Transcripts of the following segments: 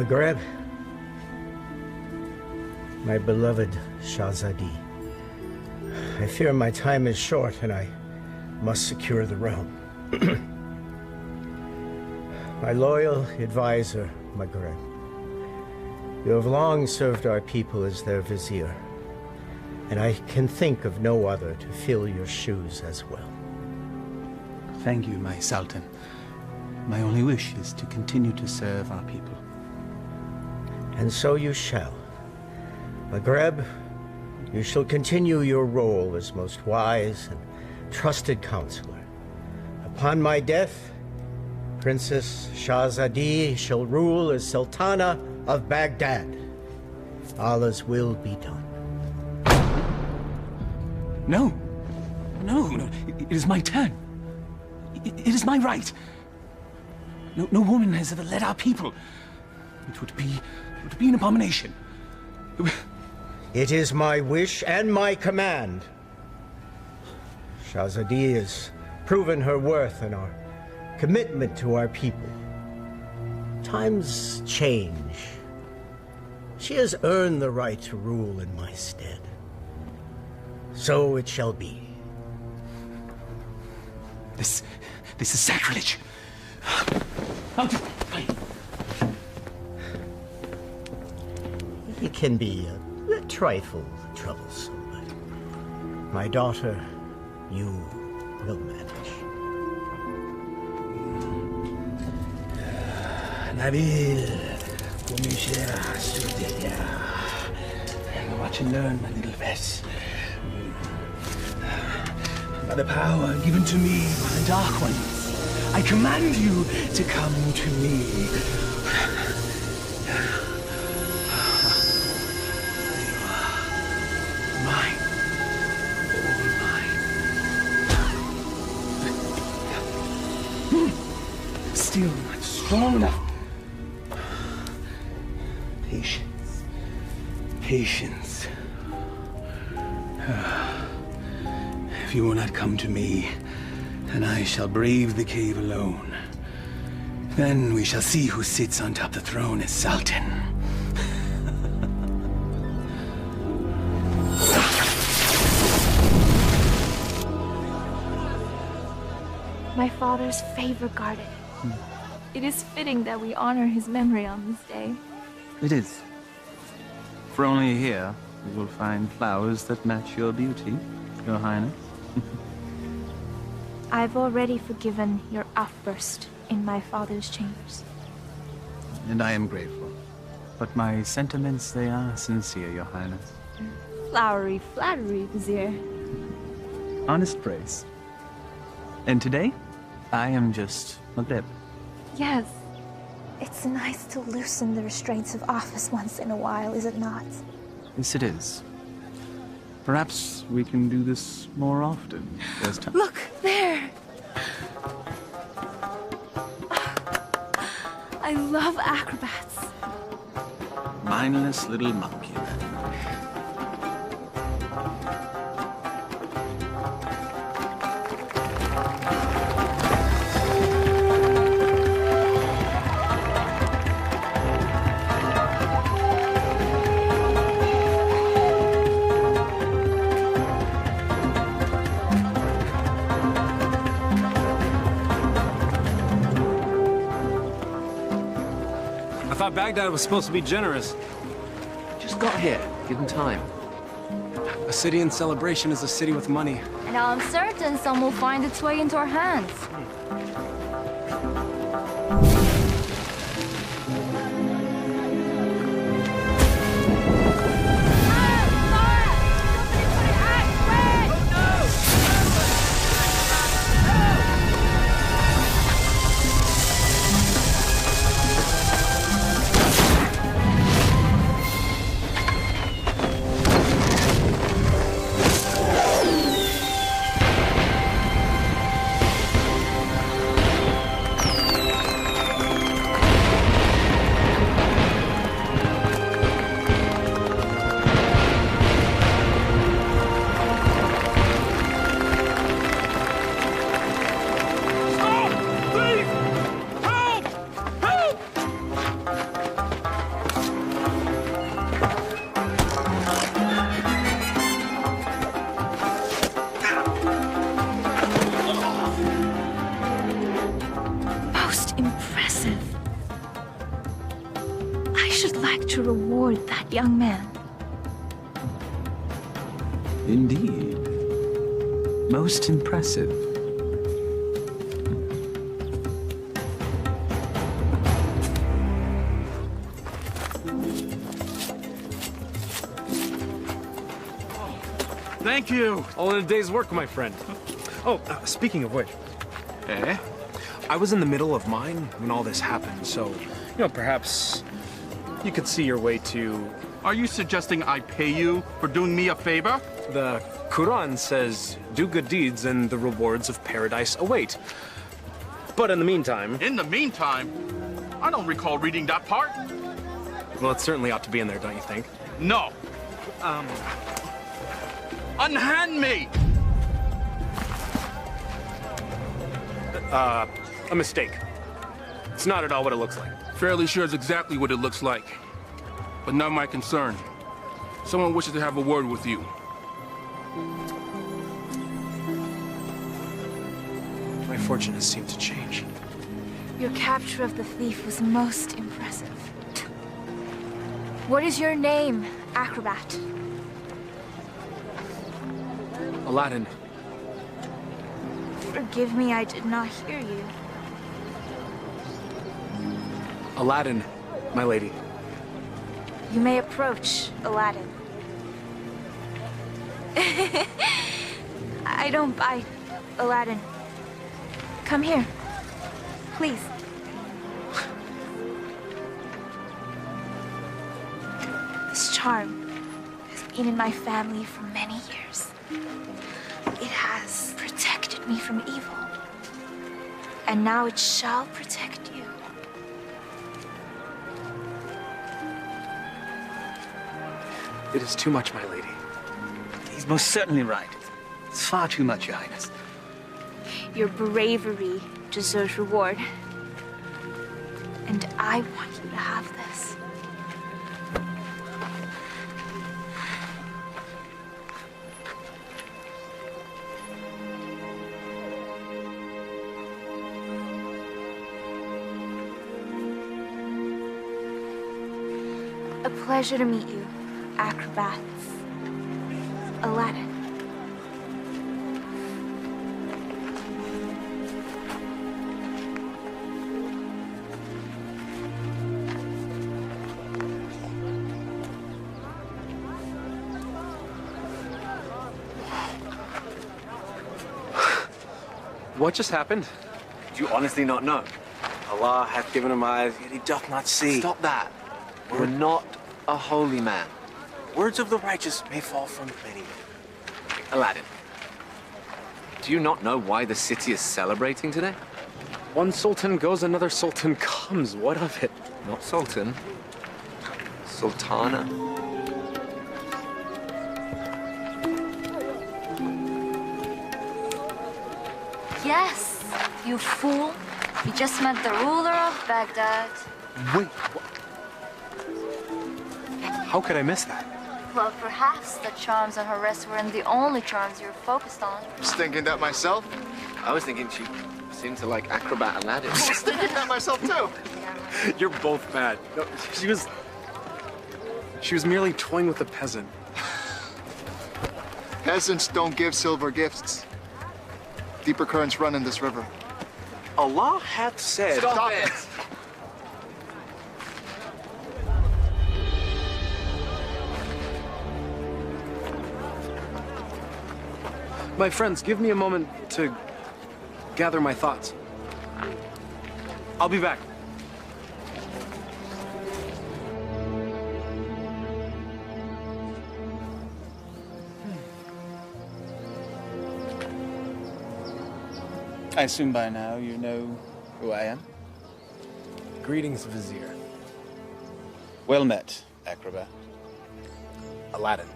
Maghreb, my beloved Shahzadi, I fear my time is short and I must secure the realm. My loyal advisor, Maghreb, you have long served our people as their vizier, and I can think of no other to fill your shoes as well. Thank you, my Sultan. My only wish is to continue to serve our people. And so you shall. Maghreb, you shall continue your role as most wise and trusted counselor. Upon my death, Princess Shahzadi shall rule as Sultana of Baghdad. Allah's will be done. No. No. It is my turn. It is my right. No woman has ever led our people. It would be an abomination. It is my wish and my command. Shahzadi has proven her worth and our commitment to our people. Times change. She has earned the right to rule in my stead. So it shall be. This is sacrilege. It can be a trifle troublesome, but my daughter, you will manage. Nabil, watch and learn, my little Vess. By the power given to me by the Dark Ones, I command you to come to me. Mine. All mine. Still not strong enough. Patience. Patience. If you will not come to me, then I shall brave the cave alone. Then we shall see who sits on top of the throne as Sultan. My father's favorite garden. It is fitting that we honor his memory on this day. It is. For only here you will find flowers that match your beauty, Your Highness. I've already forgiven your outburst in my father's chambers. And I am grateful. But my sentiments, they are sincere, Your Highness. Flowery flattery, Vizier. Honest praise. And today, I am just Maghreb. Yes. It's nice to loosen the restraints of office once in a while, is it not? Yes, it is. Perhaps we can do this more often. There's time. Look, there! I love acrobats. Mindless little monkey. I thought Baghdad was supposed to be generous. Just got here. Give him time. A city in celebration is a city with money. And I'm certain some will find its way into our hands. that young man. Indeed. Most impressive. Thank you. All in a day's work, my friend. Oh, speaking of which. Eh? I was in the middle of mine when all this happened, so, perhaps you could see your way to... Are you suggesting I pay you for doing me a favor? The Quran says, do good deeds and the rewards of paradise await. But in the meantime... In the meantime? I don't recall reading that part. Well, it certainly ought to be in there, don't you think? No. Unhand me! A mistake. It's not at all what it looks like. Fairly sure it's exactly what it looks like. But not my concern. Someone wishes to have a word with you. My fortune has seemed to change. Your capture of the thief was most impressive. What is your name, acrobat? Aladdin. Forgive me, I did not hear you. Aladdin, my lady. You may approach, Aladdin. I don't bite, Aladdin. Come here, please. This charm has been in my family for many years. It has protected me from evil. And now it shall protect you. It is too much, my lady. He's most certainly right. It's far too much, Your Highness. Your bravery deserves reward. And I want you to have this. A pleasure to meet you, acrobats. Aladdin. What just happened? Do you honestly not know? Allah hath given him eyes, yet he doth not see. Stop that. We're not a holy man. Words of the righteous may fall from many. Aladdin, do you not know why the city is celebrating today? One sultan goes, another sultan comes. What of it? Not sultan. Sultana. Yes, you fool. You just met the ruler of Baghdad. Wait, what? How could I miss that? Well, perhaps the charms on her wrist weren't the only charms you were focused on. I was thinking that myself. I was thinking she seemed to like acrobat Aladdin. I was thinking that myself too. You're both bad. No, she was merely toying with a peasant. Peasants don't give silver gifts. Deeper currents run in this river. Allah hath said... Stop it! My friends, give me a moment to gather my thoughts. I'll be back. I assume by now you know who I am? Greetings, Vizier. Well met, acrobat. Aladdin.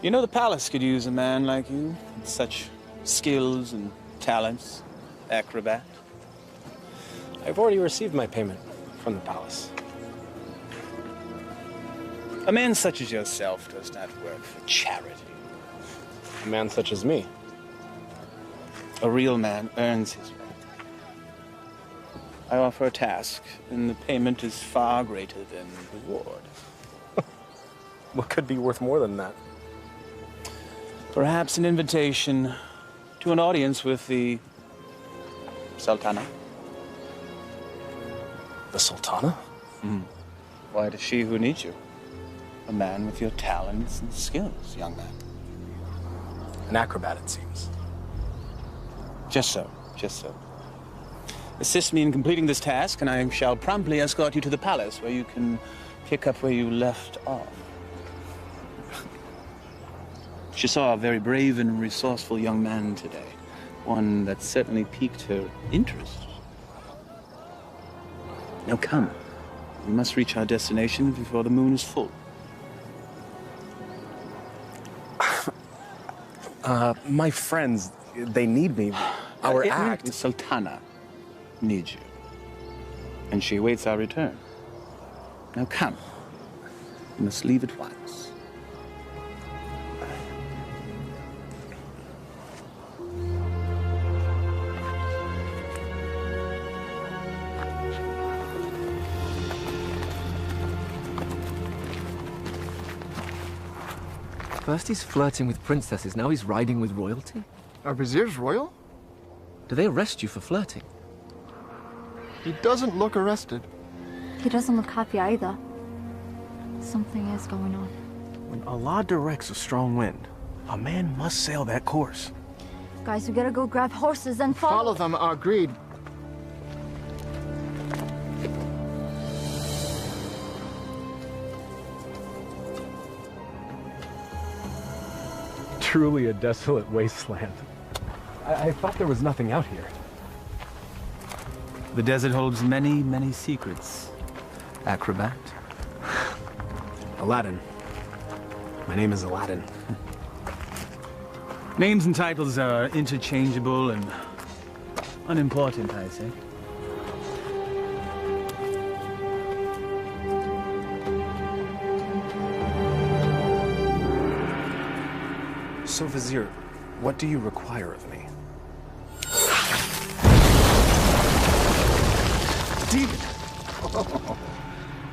You know the palace could use a man like you, with such skills and talents, acrobat. I've already received my payment from the palace. A man such as yourself does not work for charity. A man such as me. A real man earns his way. I offer a task, and the payment is far greater than the reward. What could be worth more than that? Perhaps an invitation to an audience with the Sultana. The Sultana? Why, it is she who needs you. A man with your talents and skills, young man. An acrobat, it seems. Just so, just so. Assist me in completing this task, and I shall promptly escort you to the palace, where you can pick up where you left off. She saw a very brave and resourceful young man today. One that certainly piqued her interest. Now come. We must reach our destination before the moon is full. My friends, they need me. Our act. The Sultana needs you. And she awaits our return. Now come. We must leave at once. First he's flirting with princesses, now he's riding with royalty? Are viziers royal? Do they arrest you for flirting? He doesn't look arrested. He doesn't look happy either. Something is going on. When Allah directs a strong wind, a man must sail that course. Guys, we gotta go grab horses and Follow them, agreed. Truly a desolate wasteland. I thought there was nothing out here. The desert holds many, many secrets. Acrobat. Aladdin. My name is Aladdin. Names and titles are interchangeable and unimportant, I say. So, Vizier, what do you require of me? Demon!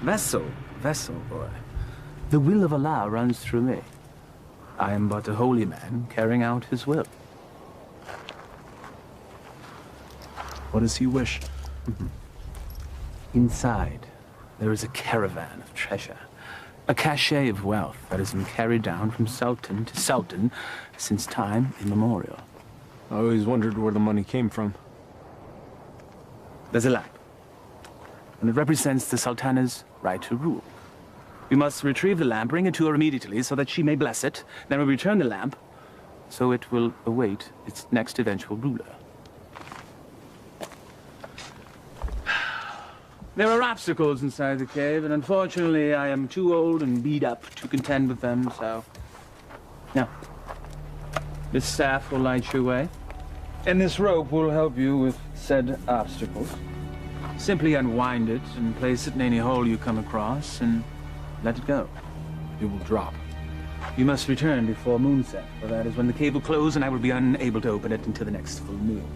Vessel, boy. The will of Allah runs through me. I am but a holy man carrying out his will. What does he wish? Inside, there is a caravan of treasure. A cachet of wealth that has been carried down from sultan to sultan since time immemorial. I always wondered where the money came from. There's a lamp, and it represents the sultana's right to rule. We must retrieve the lamp, bring it to her immediately so that she may bless it. Then we return the lamp, so it will await its next eventual ruler. There are obstacles inside the cave, and unfortunately I am too old and beat up to contend with them, so... Now, this staff will light your way, and this rope will help you with said obstacles. Simply unwind it and place it in any hole you come across, and let it go. It will drop. You must return before moonset, for that is when the cave will close, and I will be unable to open it until the next full moon.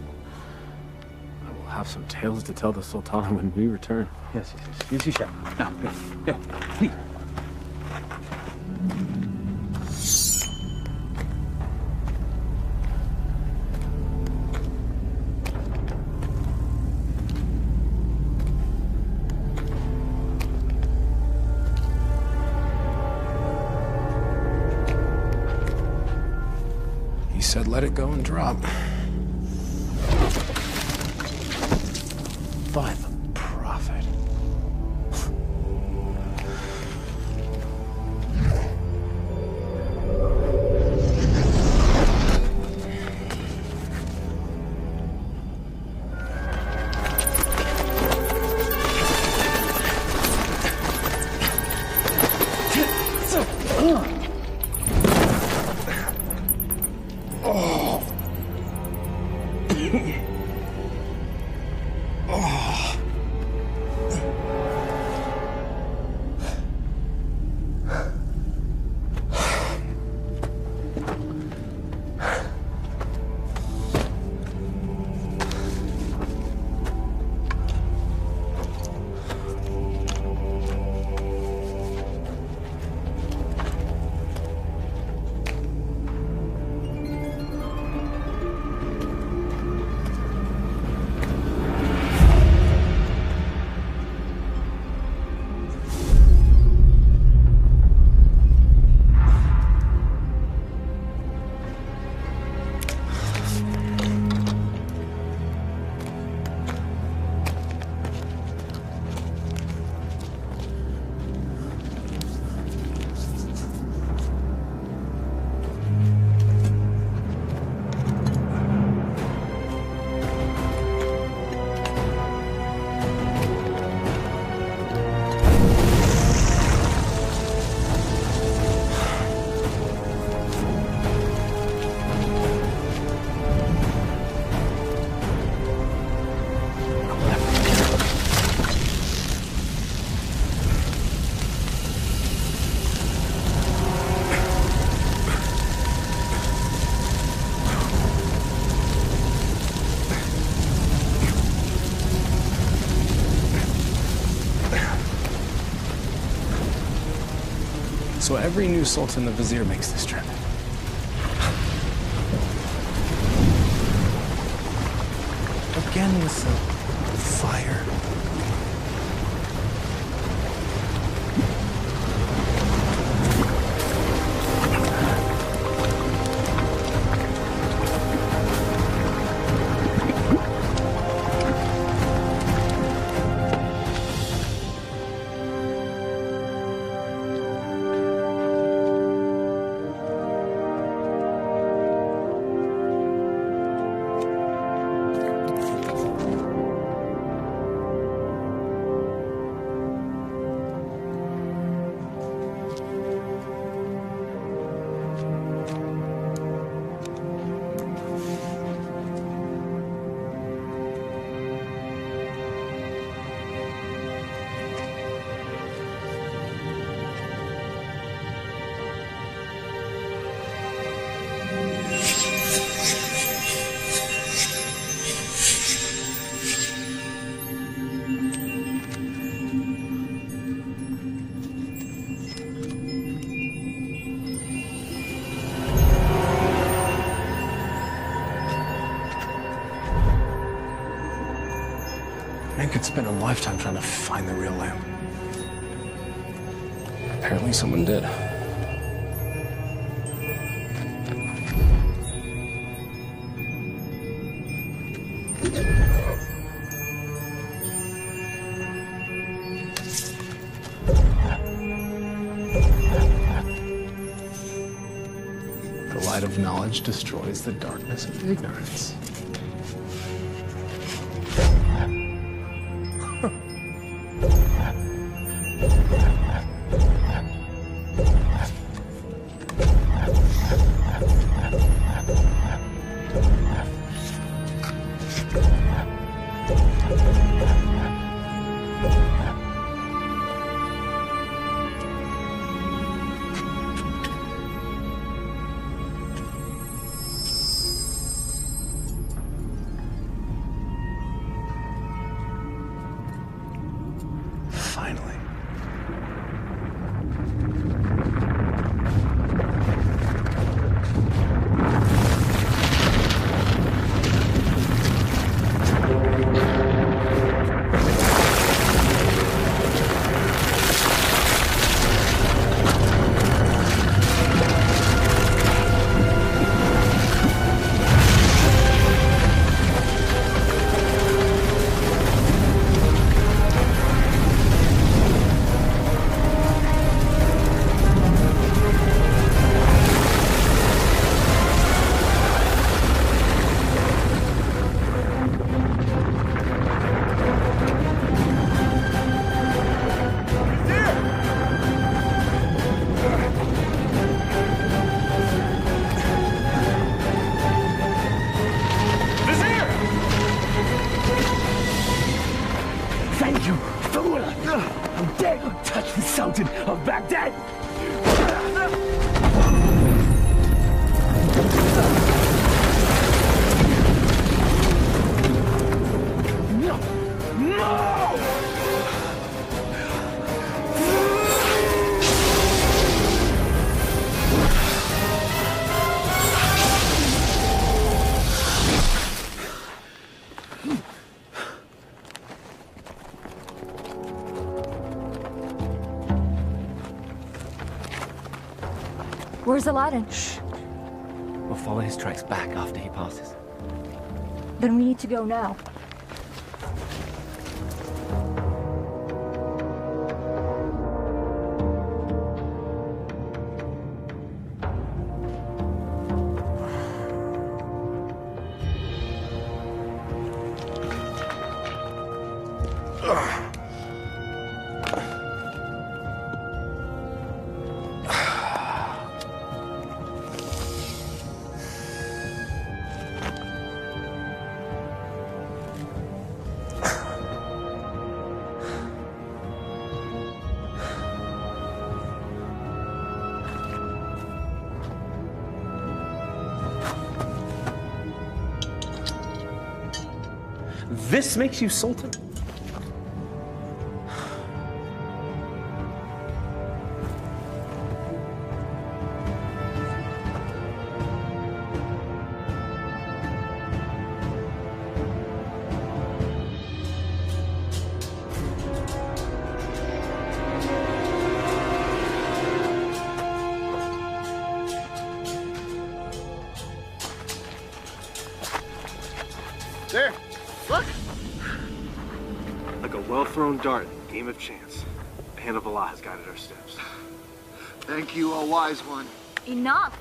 Have some tales to tell the Sultana when we return. Yes, you shall. Now, here, please. He said let it go and drop. By the prophet. Oh. So every new sultan the vizier makes this trip. Again with the fire. Man could spend a lifetime trying to find the real lamp. Apparently someone did. The light of knowledge destroys the darkness of ignorance. Finally. Thank you, fool! How dare you touch the Sultan of Baghdad! No! No! Where's Aladdin? Shh. We'll follow his tracks back after he passes. Then we need to go now. This makes you Sultan? thrown dart, game of chance. The hand of Allah has guided our steps. Thank you, O wise one. Enough!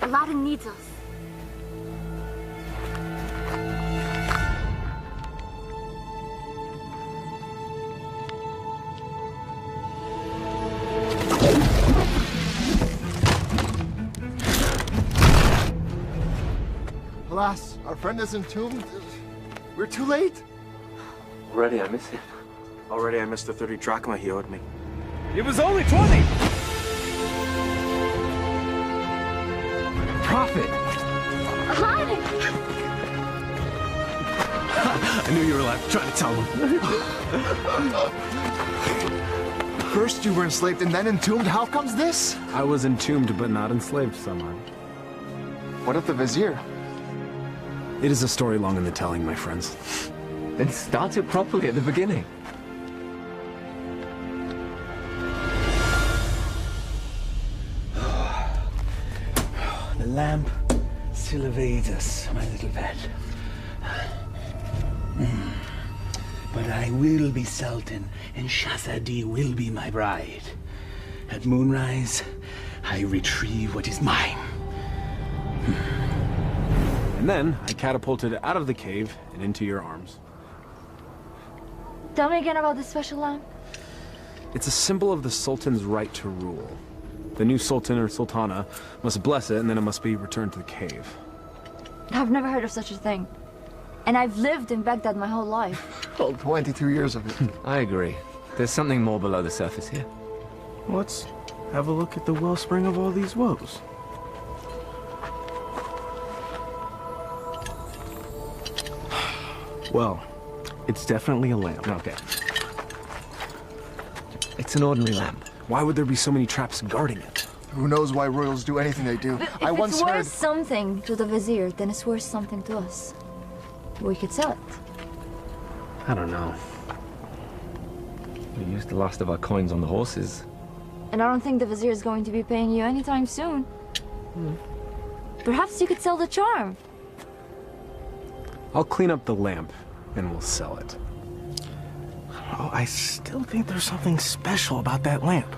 Aladdin needs us. Alas, our friend is entombed. We're too late. Already I miss him. Already I missed the 30 drachma he owed me. It was only 20! Prophet! Aladdin! I knew you were alive. Trying to tell him. First you were enslaved and then entombed. How comes this? I was entombed but not enslaved, Saman. What of the vizier? It is a story long in the telling, my friends. Then start it properly at the beginning. The lamp still evades us, my little pet. But I will be Sultan, and Shahzadi will be my bride. At moonrise, I retrieve what is mine. And then I catapulted out of the cave and into your arms. Tell me again about this special lamp. It's a symbol of the Sultan's right to rule. The new Sultan or Sultana must bless it, and then it must be returned to the cave. I've never heard of such a thing. And I've lived in Baghdad my whole life. Well, 22 years of it. I agree. There's something more below the surface here. Let's have a look at the wellspring of all these woes. Well, it's definitely a lamp. Okay. It's an ordinary lamp. Why would there be so many traps guarding it? Who knows why royals do anything they do? I If once it's worth heard... something to the vizier, then it's worth something to us. We could sell it. I don't know. We used the last of our coins on the horses. And I don't think the vizier is going to be paying you anytime soon. Perhaps you could sell the charm. I'll clean up the lamp, and we'll sell it. Oh, I still think there's something special about that lamp.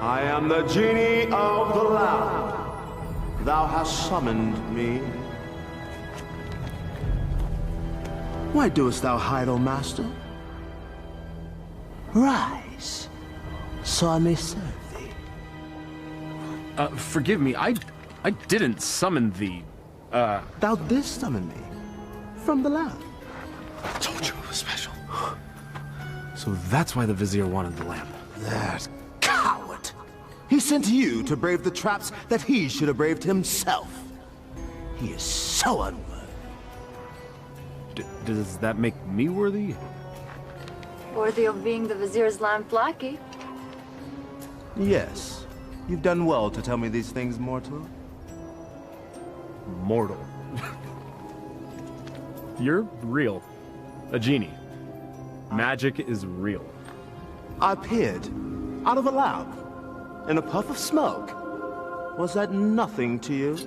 I am the genie of the lamp. Thou hast summoned me. Why doest thou hide, O master? Rise, so I may serve thee. Forgive me, I didn't summon thee. Thou didst summon me from the lamp. I told you it was special. So that's why the vizier wanted the lamp. That coward! He sent you to brave the traps that he should have braved himself. He is so unworthy. Does that make me worthy? Worthy of being the vizier's lamp lackey. Yes. You've done well to tell me these things, mortal. Mortal. You're real. A genie. Magic is real. I appeared out of a lamp in a puff of smoke. Was that nothing to you?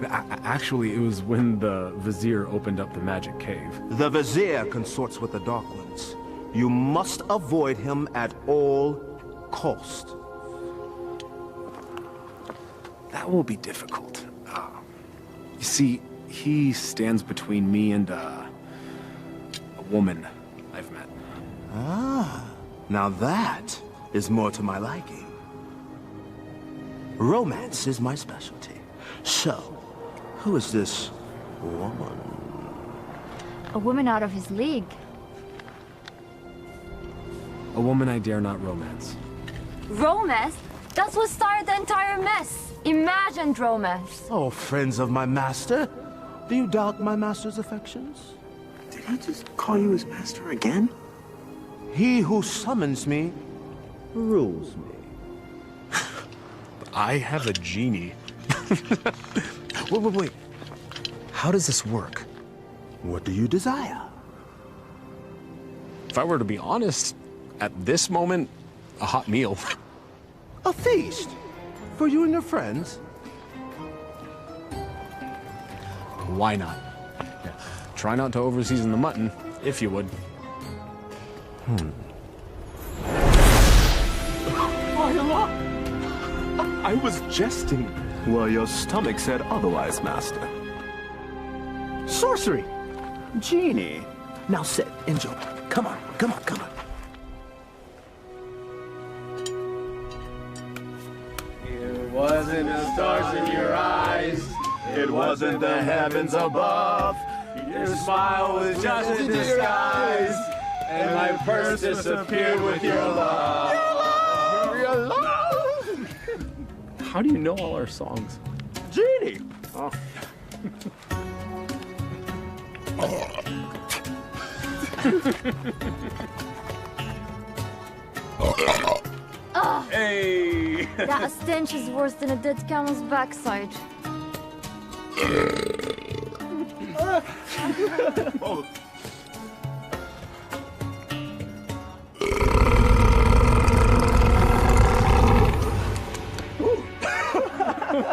Actually, it was when the vizier opened up the magic cave. The vizier consorts with the Dark Ones. You must avoid him at all cost. That will be difficult. You see, he stands between me and a woman I've met. Ah, now that is more to my liking. Romance is my specialty. So, who is this woman? A woman out of his league. A woman I dare not romance. Romance? That's what started the entire mess. Imagined romance. Oh, friends of my master, do you doubt my master's affections? Did he just call you his master again? He who summons me rules me. I have a genie. Wait. How does this work? What do you desire? If I were to be honest, at this moment, a hot meal. A feast? For you and your friends? Why not? Yeah. Try not to overseason the mutton, if you would. I was jesting. Well, your stomach said otherwise, Master. Sorcery! Genie! Now sit, enjoy. Come on, come on, come on. It wasn't the stars in your eyes. It wasn't the heavens above. Your smile was just a disguise. And my purse disappeared with your love. Your love! How do you know all our songs? Genie! Oh. Hey! That stench is worse than a dead camel's backside.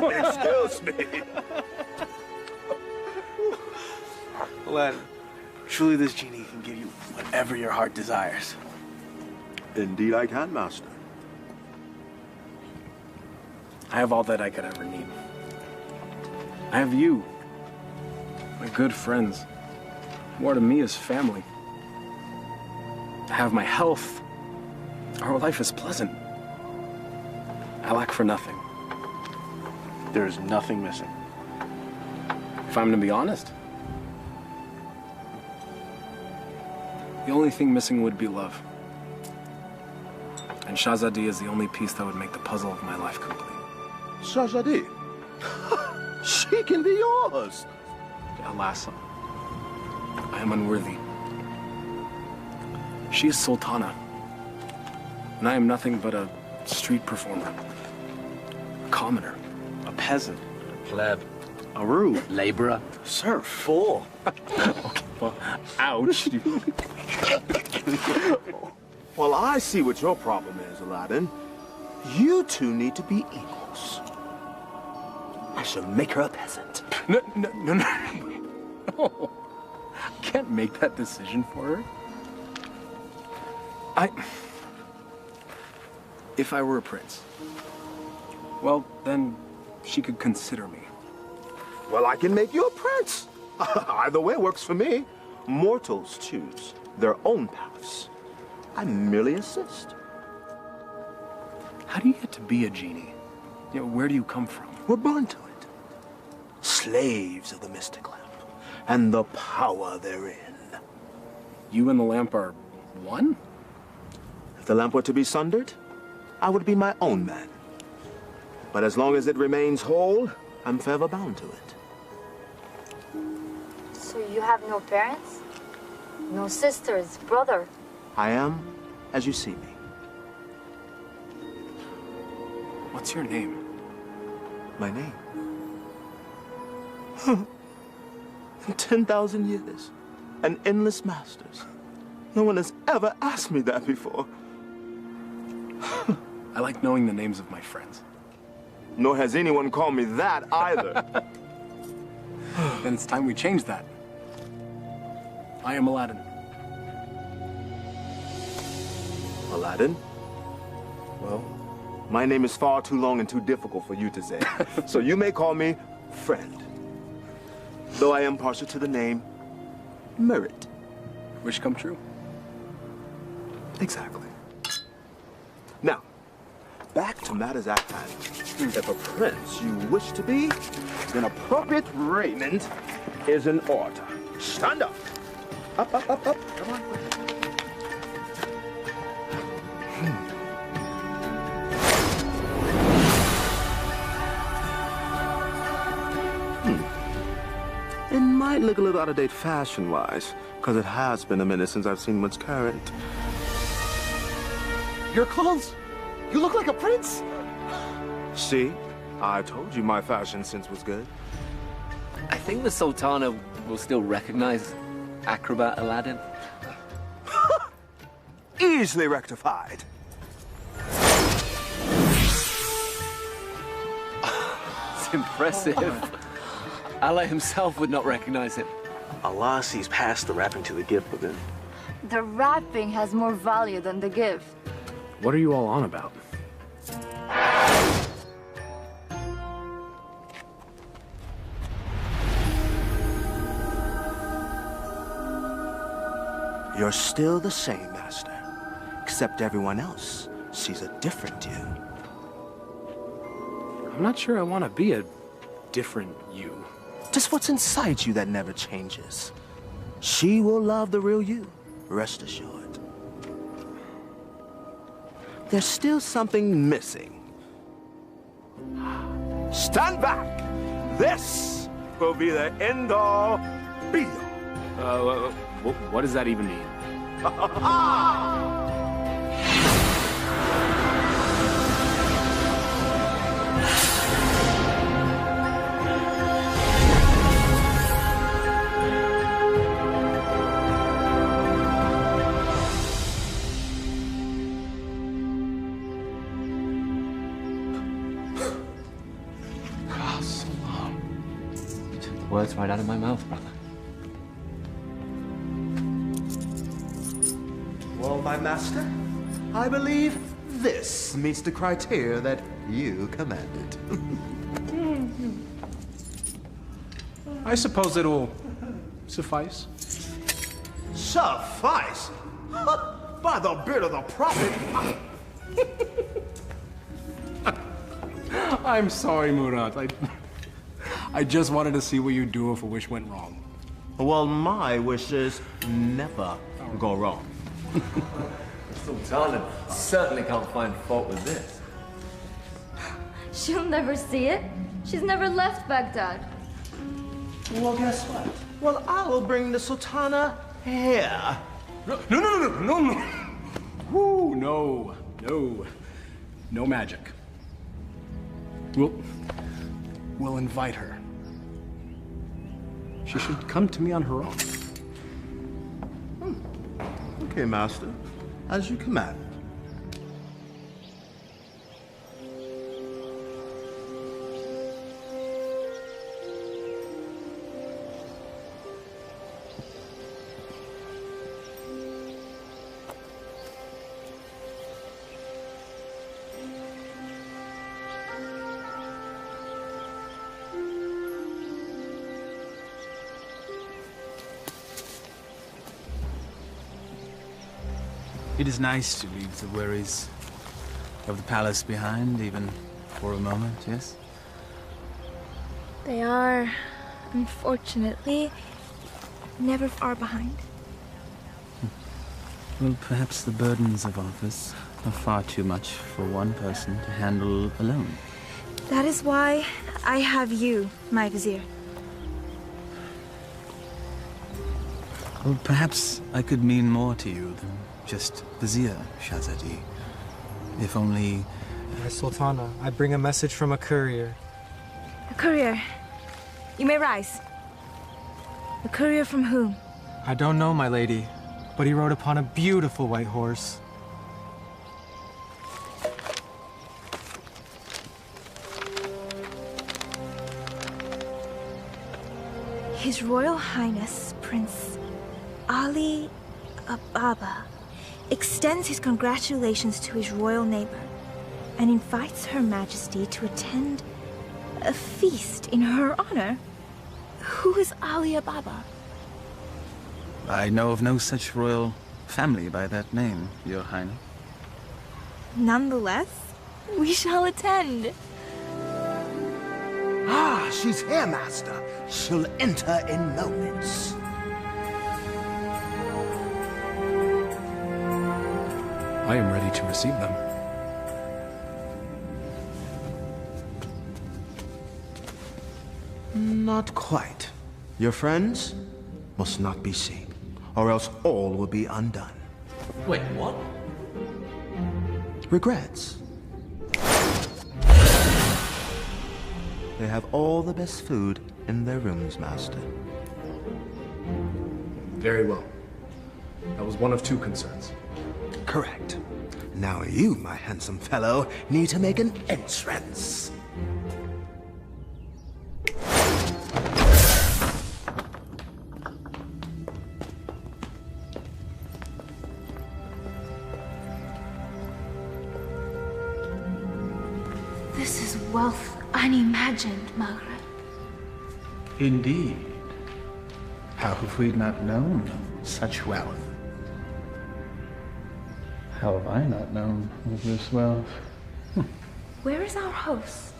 Excuse me. Aladdin, truly this genie can give you whatever your heart desires. Indeed I can, Master. I have all that I could ever need. I have you, my good friends, more to me as family. I have my health. Our life is pleasant. I lack for nothing. There is nothing missing. If I'm to be honest, the only thing missing would be love. And Shahzadi is the only piece that would make the puzzle of my life complete. Shahzadi? She can be yours. Alas, I am unworthy. She is Sultana, and I am nothing but a street performer, a commoner, a peasant, a pleb, a roux, laborer, serf, fool. Okay, well, ouch. Well, I see what your problem is, Aladdin. You two need to be equals. I shall make her a peasant. No. No. I can't make that decision for her. If I were a prince, well, then she could consider me. Well, I can make you a prince. Either way works for me. Mortals choose their own paths. I merely assist. How do you get to be a genie? You know, where do you come from? We're born to it. Slaves of the mystic lamp and the power therein. You and the lamp are one? If the lamp were to be sundered, I would be my own man. But as long as it remains whole, I'm forever bound to it. So you have no parents? No sisters, brother? I am as you see me. What's your name? My name? In 10,000 years, and endless masters. No one has ever asked me that before. I like knowing the names of my friends. Nor has anyone called me that either. Then it's time we change that. I am Aladdin. Aladdin? Well, my name is far too long and too difficult for you to say. So you may call me friend. Though I am partial to the name merit. Wish come true. Exactly. Now, back to matters at hand. If a prince you wish to be, then appropriate raiment is in order. Stand up. Up, up, up, up. Come on. It might look a little out of date fashion-wise, because it has been a minute since I've seen what's current. Your clothes? You look like a prince? See? I told you my fashion sense was good. I think the Sultana will still recognize acrobat Aladdin. easily rectified. It's impressive. Allah himself would not recognize it. Allah sees past the wrapping to the gift within. The wrapping has more value than the gift. What are you all on about? You're still the same, Master. Except everyone else sees a different you. I'm not sure I want to be a different you. Just what's inside you that never changes. She will love the real you, rest assured. There's still something missing. Stand back! This will be the end-all, be-all. What does that even mean? Words right out of my mouth, brother. Well, my master, I believe this meets the criteria that you commanded. I suppose it'll suffice. Suffice? By the beard of the prophet! I'm sorry, Murat. I just wanted to see what you'd do if a wish went wrong. Well, my wishes never go wrong. Sultana certainly can't find fault with this. She'll never see it. She's never left Baghdad. Well, guess what? Well, I will bring the Sultana here. No. Woo, no. No magic. We'll invite her. She should come to me on her own. Okay, master. As you command. It is nice to leave the worries of the palace behind, even for a moment, yes? They are, unfortunately, never far behind. Well, perhaps the burdens of office are far too much for one person to handle alone. That is why I have you, my vizier. Well, perhaps I could mean more to you than just Vizier, Shahzadi. If only... Sultana, I bring a message from a courier. A courier? You may rise. A courier from whom? I don't know, my lady, but he rode upon a beautiful white horse. His Royal Highness, Prince Ali Ababa, extends his congratulations to his royal neighbor and invites Her Majesty to attend a feast in her honor. Who is Ali Ababa? I know of no such royal family by that name, Your Highness. Nonetheless, we shall attend. Ah, she's here, master. She'll enter in moments. I am ready to receive them. Not quite. Your friends must not be seen, or else all will be undone. Wait, what? Regrets. They have all the best food in their rooms, master. Very well. That was one of two concerns. correct. Now you, my handsome fellow, need to make an entrance. This is wealth unimagined, Maghreb. Indeed. How have we not known such wealth? How have I not known of this wealth? Where is our host?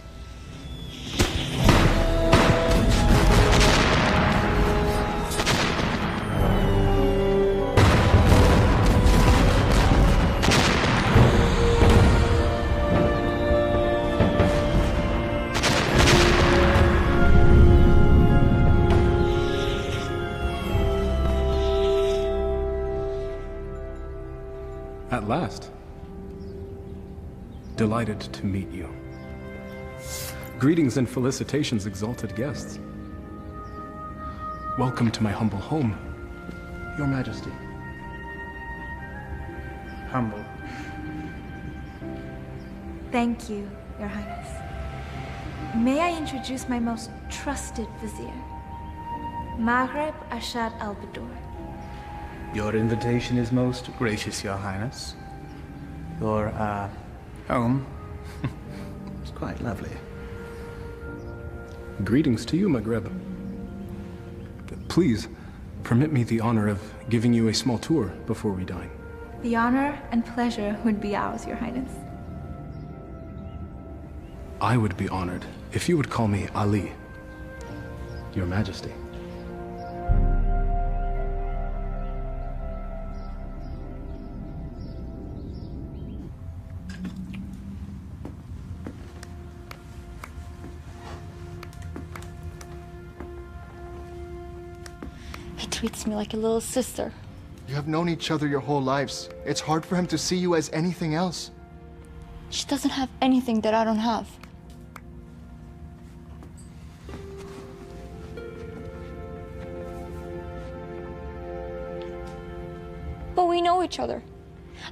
At last. Delighted to meet you. Greetings and felicitations, exalted guests. Welcome to my humble home, Your Majesty. Humble. Thank you, Your Highness. May I introduce my most trusted vizier, Maghreb Ashad al-Badur. Your invitation is most gracious, Your Highness. Your, home is quite lovely. Greetings to you, Maghreb. Please, permit me the honor of giving you a small tour before we dine. The honor and pleasure would be ours, Your Highness. I would be honored if you would call me Ali, Your Majesty. He treats me like a little sister. You have known each other your whole lives. It's hard for him to see you as anything else. She doesn't have anything that I don't have. But we know each other.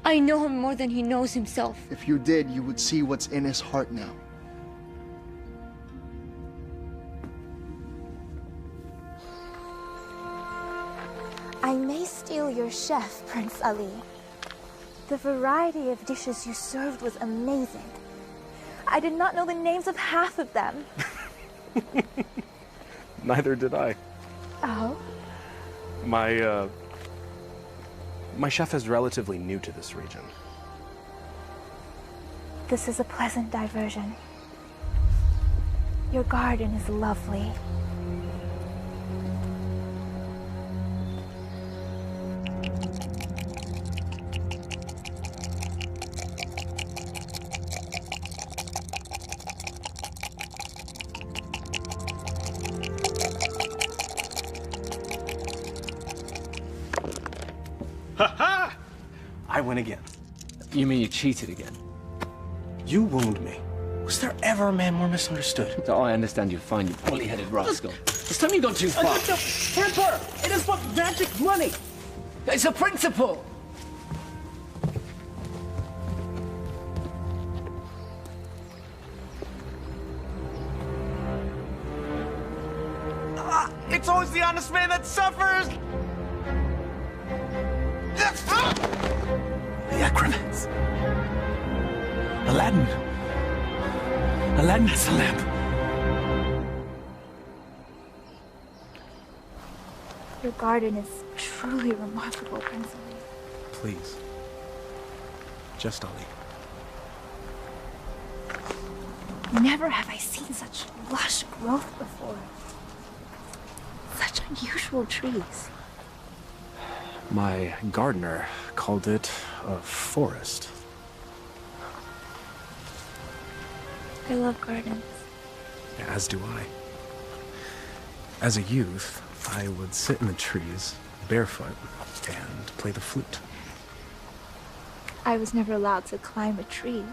I know him more than he knows himself. If you did, you would see what's in his heart now. I may steal your chef, Prince Ali. The variety of dishes you served was amazing. I did not know the names of half of them. Neither did I. Oh? My chef is relatively new to this region. This is a pleasant diversion. Your garden is lovely. Ha-ha! I win again. You mean you cheated again? You wound me. Was there ever a man more misunderstood? Oh, I understand you're fine, you bully-headed rascal. This time you've gone too far. Temper! It is but magic money! It's a principle! It's always the honest man that suffers! The acromats. Aladdin. Aladdin has a lamp. Your garden is truly remarkable, Prince Ali. Please. Just Ali. Never have I seen such lush growth before. Such unusual trees. My gardener called it a forest. I love gardens. As do I. As a youth, I would sit in the trees, barefoot, and play the flute. I was never allowed to climb a tree.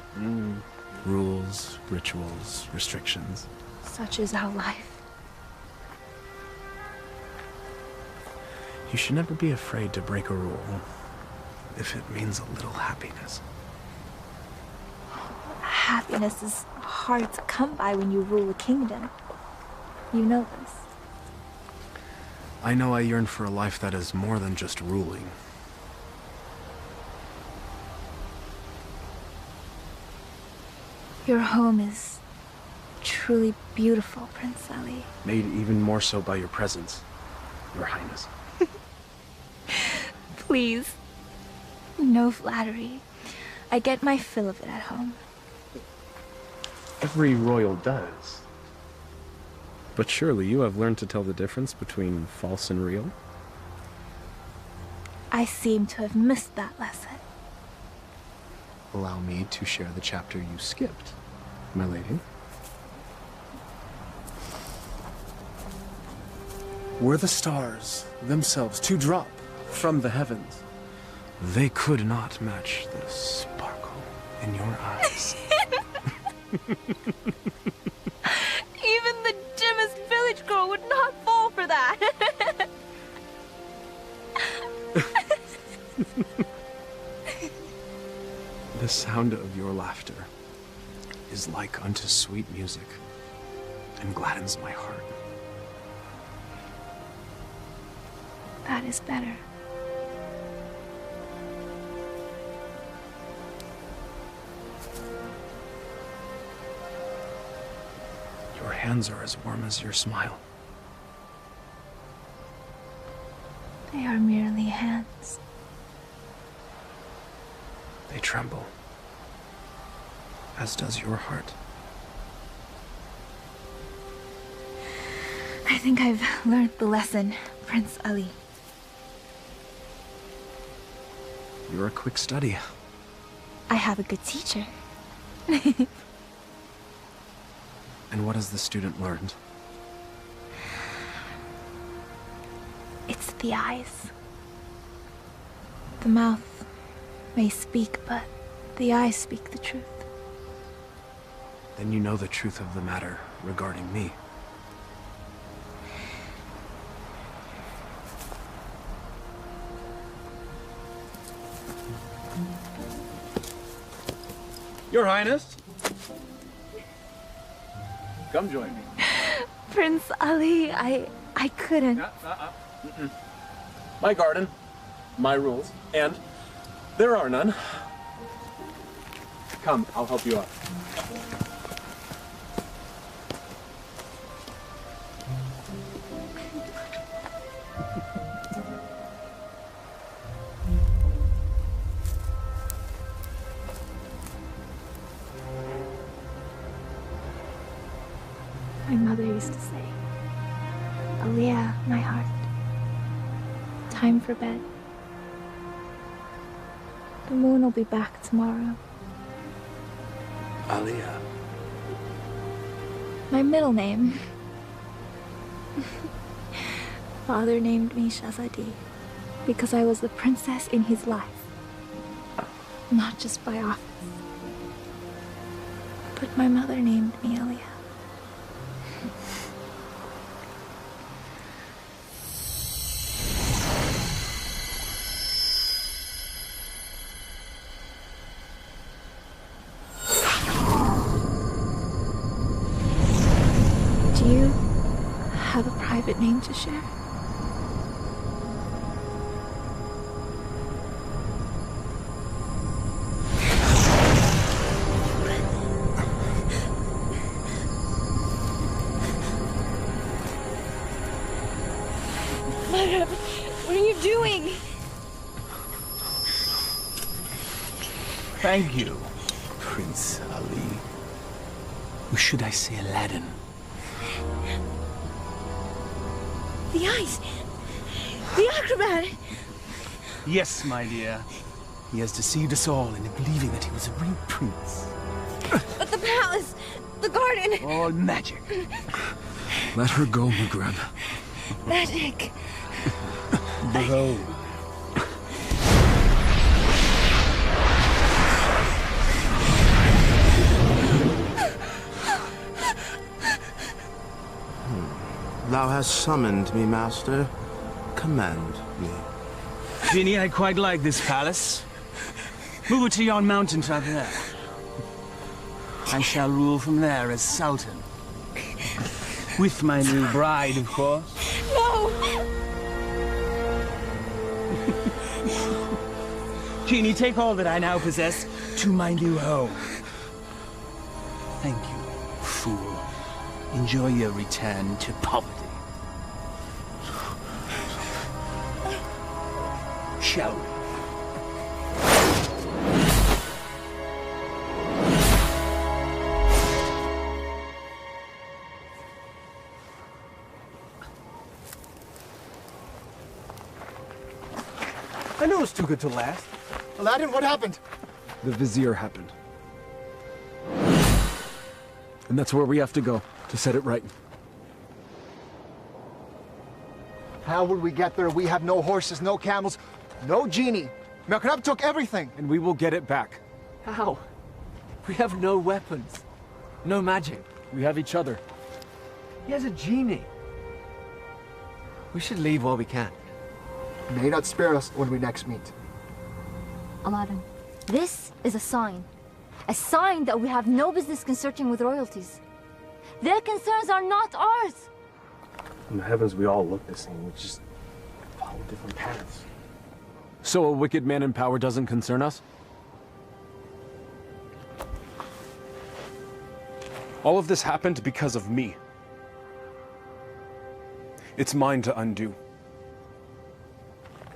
Rules, rituals, restrictions. Such is our life. You should never be afraid to break a rule. if it means a little happiness. Happiness is hard to come by when you rule a kingdom. You know this. I know I yearn for a life that is more than just ruling. Your home is truly beautiful, Prince Ali. Made even more so by your presence, Your Highness. Please. No flattery. I get my fill of it at home. Every royal does. But surely you have learned to tell the difference between false and real? I seem to have missed that lesson. Allow me to share the chapter you skipped, my lady. Were the stars themselves to drop from the heavens, they could not match the sparkle in your eyes. Even the dimmest village girl would not fall for that. The sound of your laughter is like unto sweet music and gladdens my heart. That is better. Your hands are as warm as your smile. They are merely hands. They tremble, as does your heart. I think I've learned the lesson, Prince Ali. You're a quick study. I have a good teacher. And what has the student learned? It's the eyes. The mouth may speak, but the eyes speak the truth. Then you know the truth of the matter regarding me. Your Highness. Come join me. Prince Ali, I couldn't. My garden, my rules, and there are none. Come, I'll help you out. My mother used to say, Aliyah, my heart, time for bed. The moon will be back tomorrow. Aliyah. My middle name. Father named me Shazadi because I was the princess in his life. Not just by office. But my mother named me Aliyah. Do you have a private name to share? Madam, what are you doing? Thank you, Prince Ali. Or should I say Aladdin? The eyes! The acrobat! Yes, my dear. He has deceived us all into believing that he was a real prince. But the palace! The garden! All magic. Let her go, Maghreb. Magic! Behold. Thou hast summoned me, master. Command me. Genie, I quite like this palace. Move it to yon mountaintop there. I shall rule from there as Sultan. With my new bride, of course. No! Genie, take all that I now possess to my new home. Thank you, fool. Enjoy your return to poverty. Shall we? I knew it was too good to last. Aladdin, what happened? The Vizier happened. And that's where we have to go, to set it right. How will we get there? We have no horses, no camels, no genie. Makrab took everything. And we will get it back. How? We have no weapons. No magic. We have each other. He has a genie. We should leave while we can. May not spare us when we next meet. Aladdin, this is a sign. A sign that we have no business consorting with royalties. Their concerns are not ours. In the heavens, we all look the same. We just follow different paths. So a wicked man in power doesn't concern us? All of this happened because of me. It's mine to undo.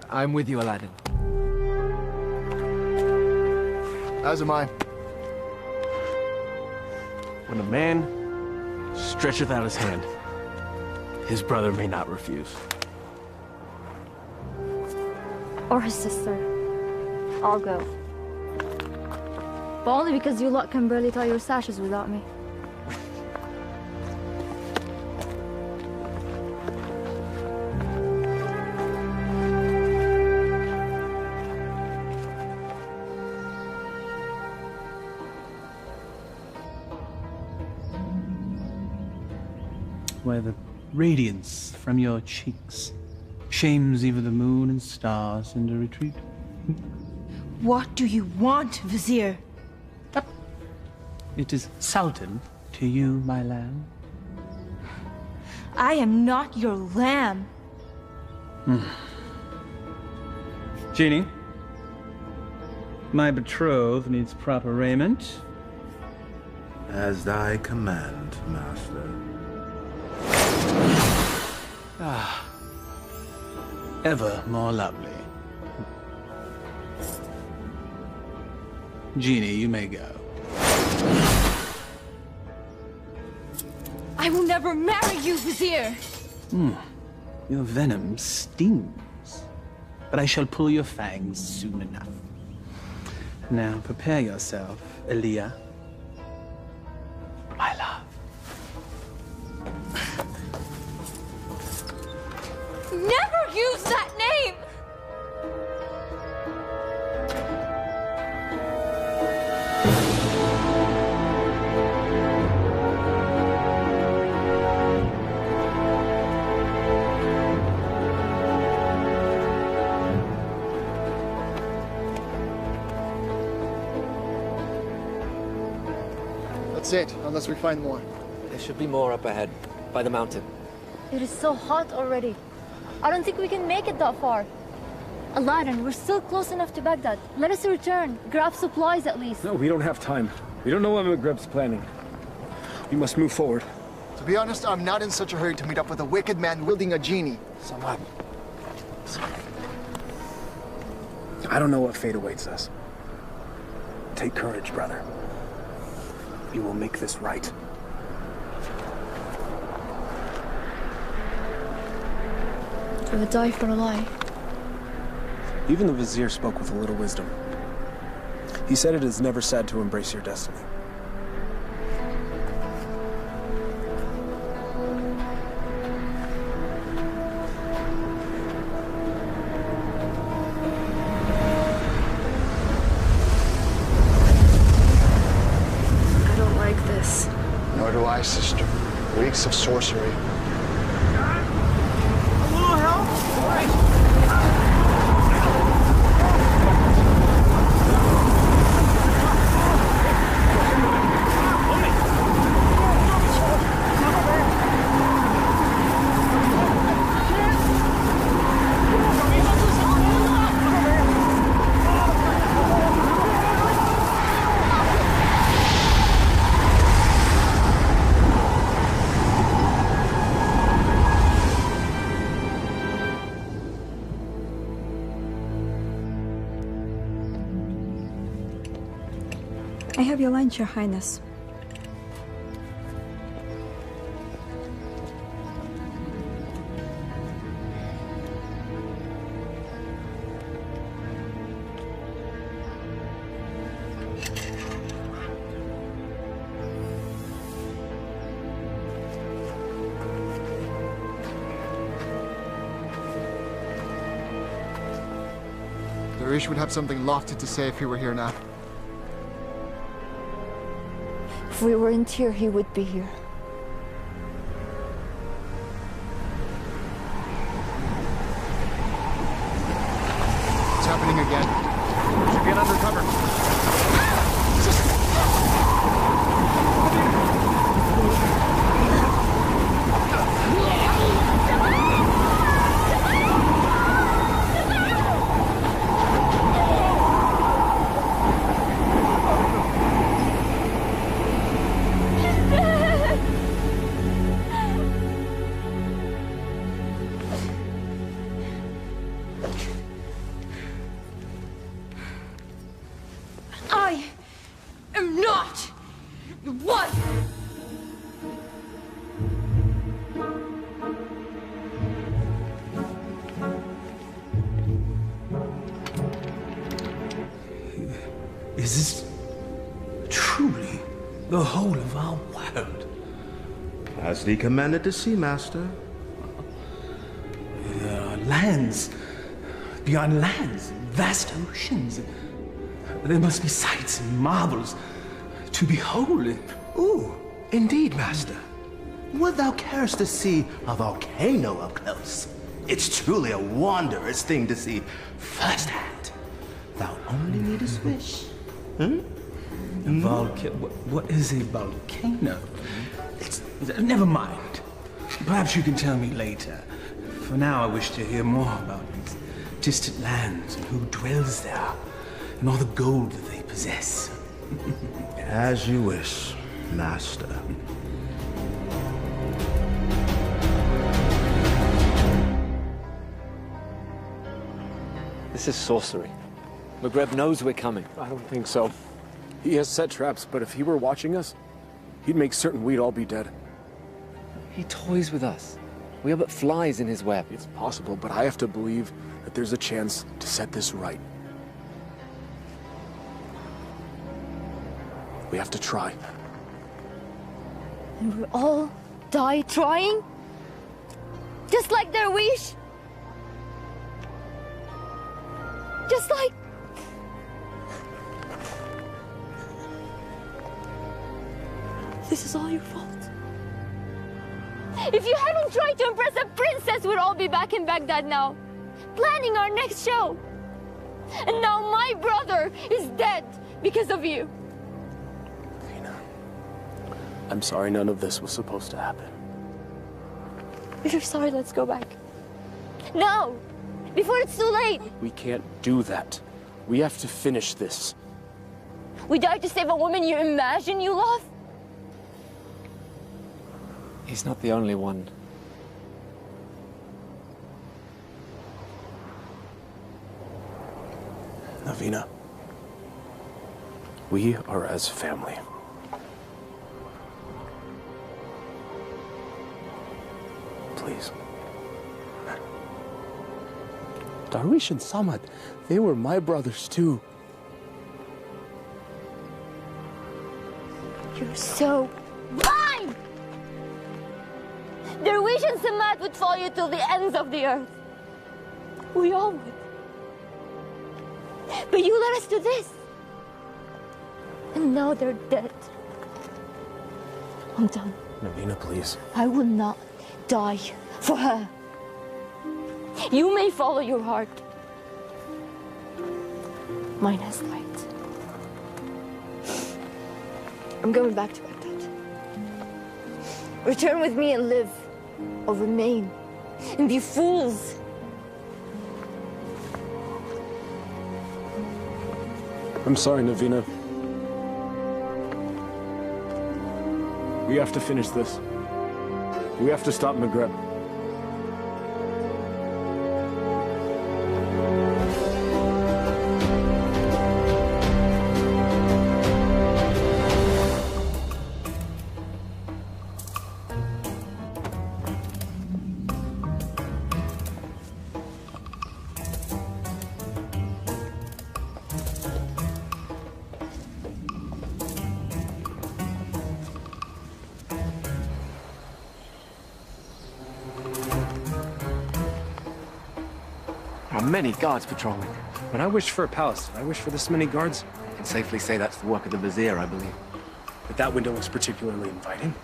I'm with you, Aladdin. As am I. When a man stretcheth out his hand, his brother may not refuse. Or his sister. I'll go. But only because you lot can barely tie your sashes without me. Where the radiance from your cheeks shames even the moon and stars into retreat. What do you want, Vizier? It is Sultan to you, my lamb. I am not your lamb. Genie, my betrothed needs proper raiment. As thy command, master. Ah, ever more lovely. Genie, you may go. I will never marry you, Vizier! Your venom stings, but I shall pull your fangs soon enough. Now prepare yourself, Aliyah, my love. Never use that name! That's it, unless we find more. There should be more up ahead, by the mountain. It is so hot already. I don't think we can make it that far. Aladdin, we're still close enough to Baghdad. Let us return, grab supplies at least. No, we don't have time. We don't know what Magreb's planning. We must move forward. To be honest, I'm not in such a hurry to meet up with a wicked man wielding a genie. Samad. I don't know what fate awaits us. Take courage, brother. We will make this right. I would die for a lie. Even the Vizier spoke with a little wisdom. He said it is never sad to embrace your destiny. I don't like this. Nor do I, sister. Weeks of sorcery. A little help? All right. have your lunch, Your Highness. Darish would have something lofty to say if he were here now. If we weren't here, he would be here. It's happening again. Should get under cover. I am not your wife! Is this truly the whole of our world? As thee commanded to see, Master. There are lands beyond lands, vast oceans. There must be sights and marvels to behold. Ooh, indeed, Master. Would thou carest to see a volcano up close? It's truly a wondrous thing to see firsthand. Thou only needest wish. What is a volcano? Never mind. Perhaps you can tell me later. For now, I wish to hear more about these distant lands and who dwells there, and all the gold that they possess. As you wish, Master. This is sorcery. Maghreb knows we're coming. I don't think so. He has set traps, but if he were watching us, he'd make certain we'd all be dead. He toys with us. We are but flies in his web. It's possible, but I have to believe that there's a chance to set this right. We have to try. And we'll all die trying? Just like their wish? Just like... This is all your fault. If you hadn't tried to impress a princess, we'd all be back in Baghdad now, planning our next show. And now my brother is dead because of you. I'm sorry none of this was supposed to happen. If you're sorry, let's go back. Now! Before it's too late! We can't do that. We have to finish this. We died to save a woman you imagine you love? He's not the only one. Navina, we are as family. Please. Darish and Samad, they were my brothers too. You're so blind! Darwish and Samad would follow you till the ends of the earth. We all would. But you led us to this. And now they're dead. I'm done. Navina, please. I will not die for her. You may follow your heart. Mine has light. I'm going back to Baghdad. Return with me and live, or remain and be fools. I'm sorry, Navina. We have to finish this. We have to stop Maghreb. many guards patrolling. When I wished for a palace, did I wish for this many guards? I can safely say that's the work of the vizier, I believe. But that window looks particularly inviting.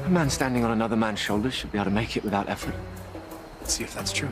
A man standing on another man's shoulders should be able to make it without effort. Let's see if that's true.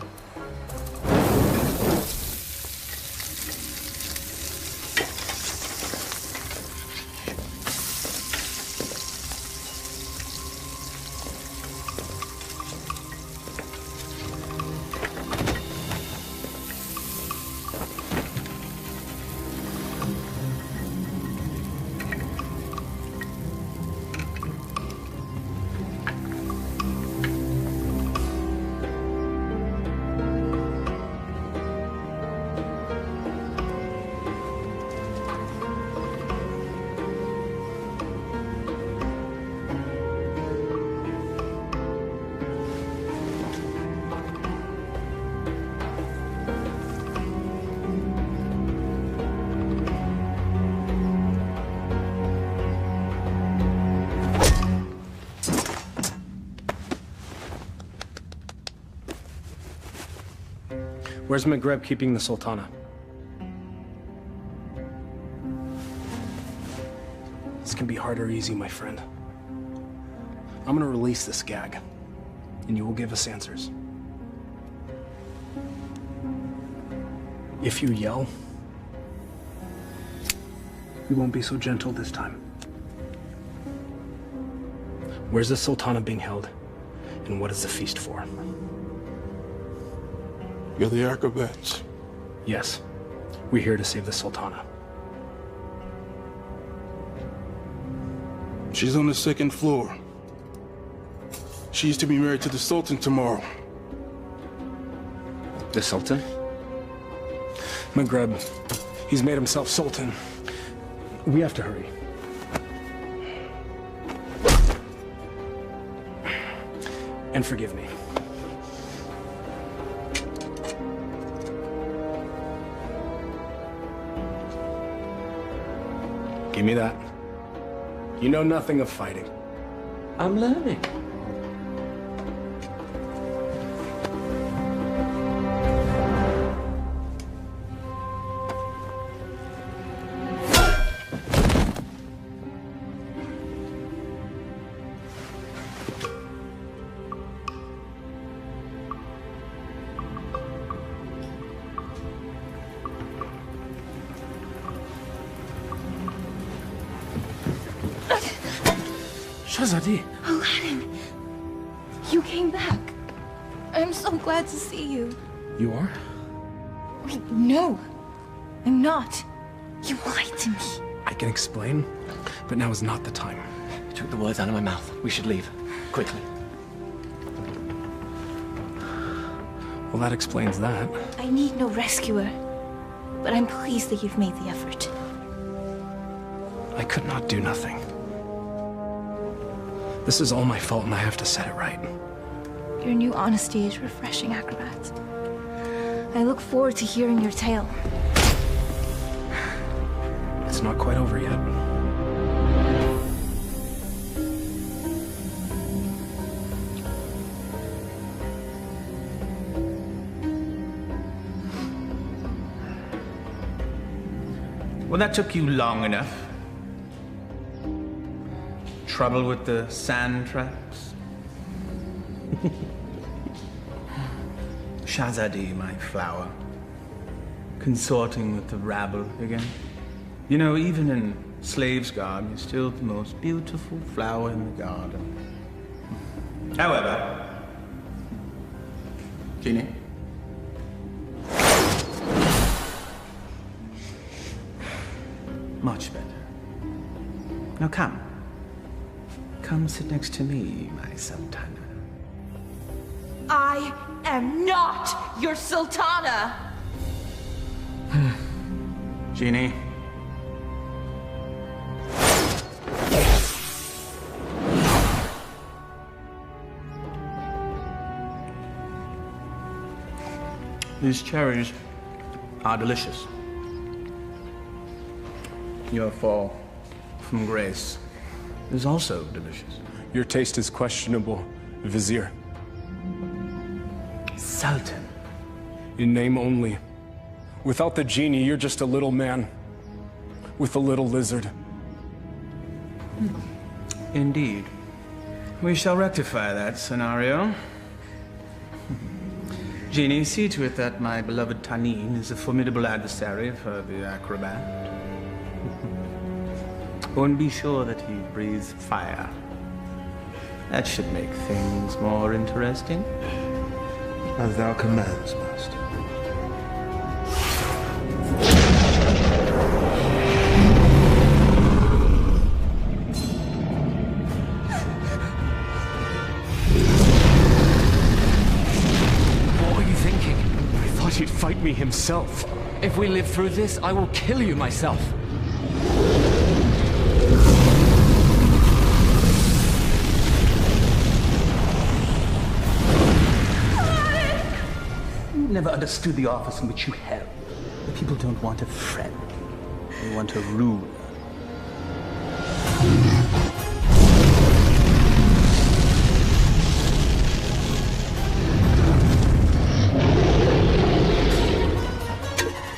Where's Maghreb keeping the Sultana? This can be hard or easy, my friend. I'm gonna release this gag, and you will give us answers. If you yell, we won't be so gentle this time. Where's the Sultana being held, and what is the feast for? You're the acrobats. Yes. We're here to save the Sultana. She's on the second floor. She's to be married to the Sultan tomorrow. The Sultan? Maghreb. He's made himself Sultan. We have to hurry. And forgive me. Give me that. You know nothing of fighting. I'm learning. Shahzadi. Aladdin, you came back. I'm so glad to see you. You are? Wait, no. I'm not. You lied to me. I can explain, but now is not the time. You took the words out of my mouth. We should leave. Quickly. Well, that explains that. I need no rescuer, but I'm pleased that you've made the effort. I could not do nothing. This is all my fault, and I have to set it right. Your new honesty is refreshing, acrobat. I look forward to hearing your tale. It's not quite over yet. Well, that took you long enough. Trouble with the sand traps? Shahzadi, my flower. Consorting with the rabble again. You know, even in slave's garb, you're still the most beautiful flower in the garden. However, Genie? Much better. Now come. Come sit next to me, my Sultana. I am not your Sultana! Genie. These cherries are delicious. Your fall from grace is also delicious. Your taste is questionable, Vizier. Sultan, In name only. Without the genie, you're just a little man. With a little lizard. Indeed. We shall rectify that scenario. Genie, see to it that my beloved Tanin is a formidable adversary for the acrobat. And be sure that he breathes fire. That should make things more interesting. As thou commands, master. What were you thinking? I thought he'd fight me himself. If we live through this, I will kill you myself. Never understood the office in which you held. The people don't want a friend. They want a ruler.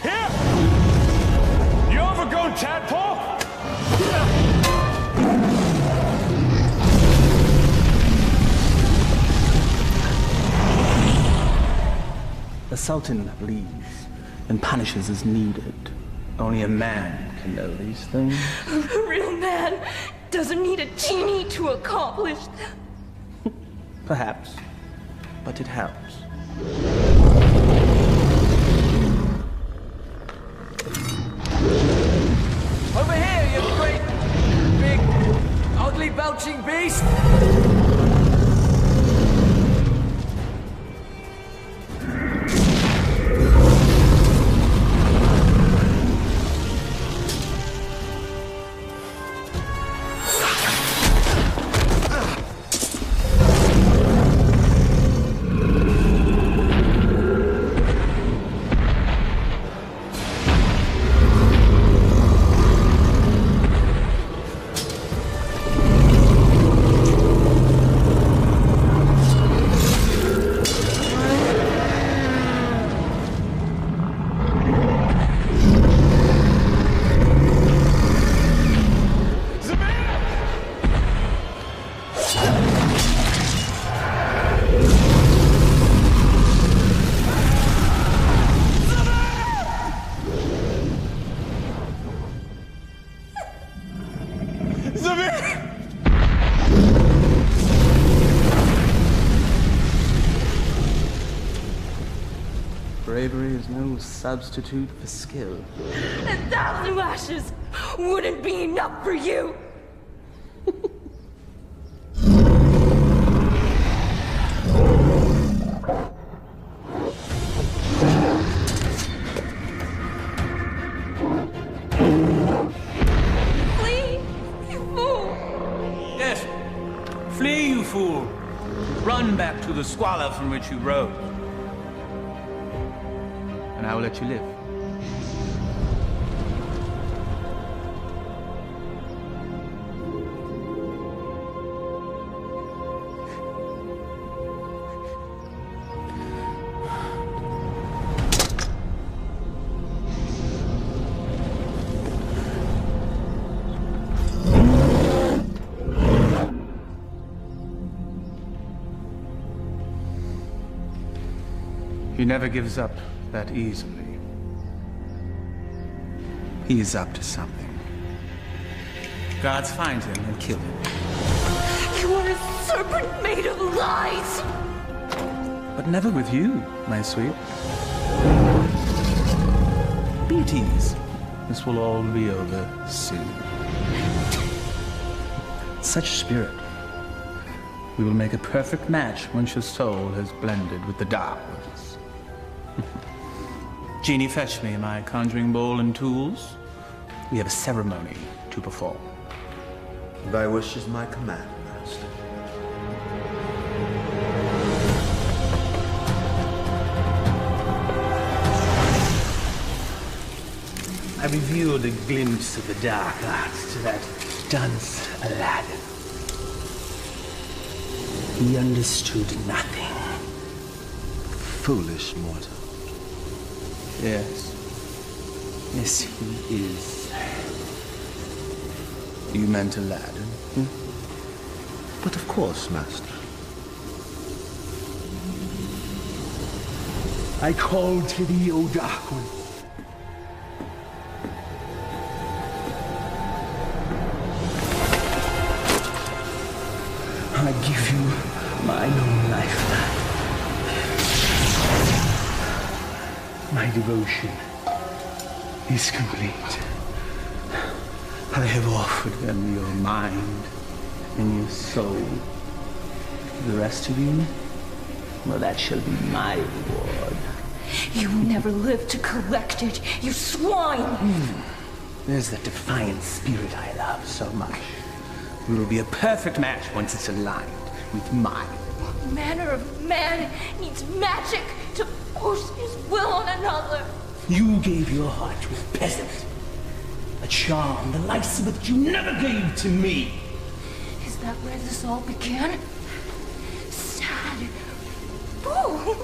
Here! You overgrown tadpole! The Sultan bleeds and punishes as needed. Only a man can know these things. A real man doesn't need a genie to accomplish that. Perhaps, but it helps. Over here, you great, big, ugly, belching beast! Bravery is no substitute for skill. 1,000 lashes wouldn't be enough for you. Flee, you fool! Yes, flee, you fool. Run back to the squalor from which you rose. And I will let you live. He never gives up that easily. He is up to something. Guards find him and kill him. You are a serpent made of lies! But never with you, my sweet. Be at ease. This will all be over soon. Such spirit. We will make a perfect match once your soul has blended with the dark ones. Genie, fetch me my conjuring bowl and tools. We have a ceremony to perform. Thy wish is my command, master. I revealed a glimpse of the dark arts to that dunce Aladdin. He understood nothing. Foolish mortal. Yes. Yes, he is. You meant Aladdin? But of course, Master. I call to thee, O Dark One. I give you mine own life. My devotion is complete. I have offered them your mind and your soul. The rest of you, well, that shall be my reward. You will never live to collect it, you swine! There's that defiant spirit I love so much. We will be a perfect match once it's aligned with mine. What manner of man needs magic to force his will on another? You gave your heart to a peasant. A charm, the likes of which you never gave to me. Is that where this all began? Sad. Boo!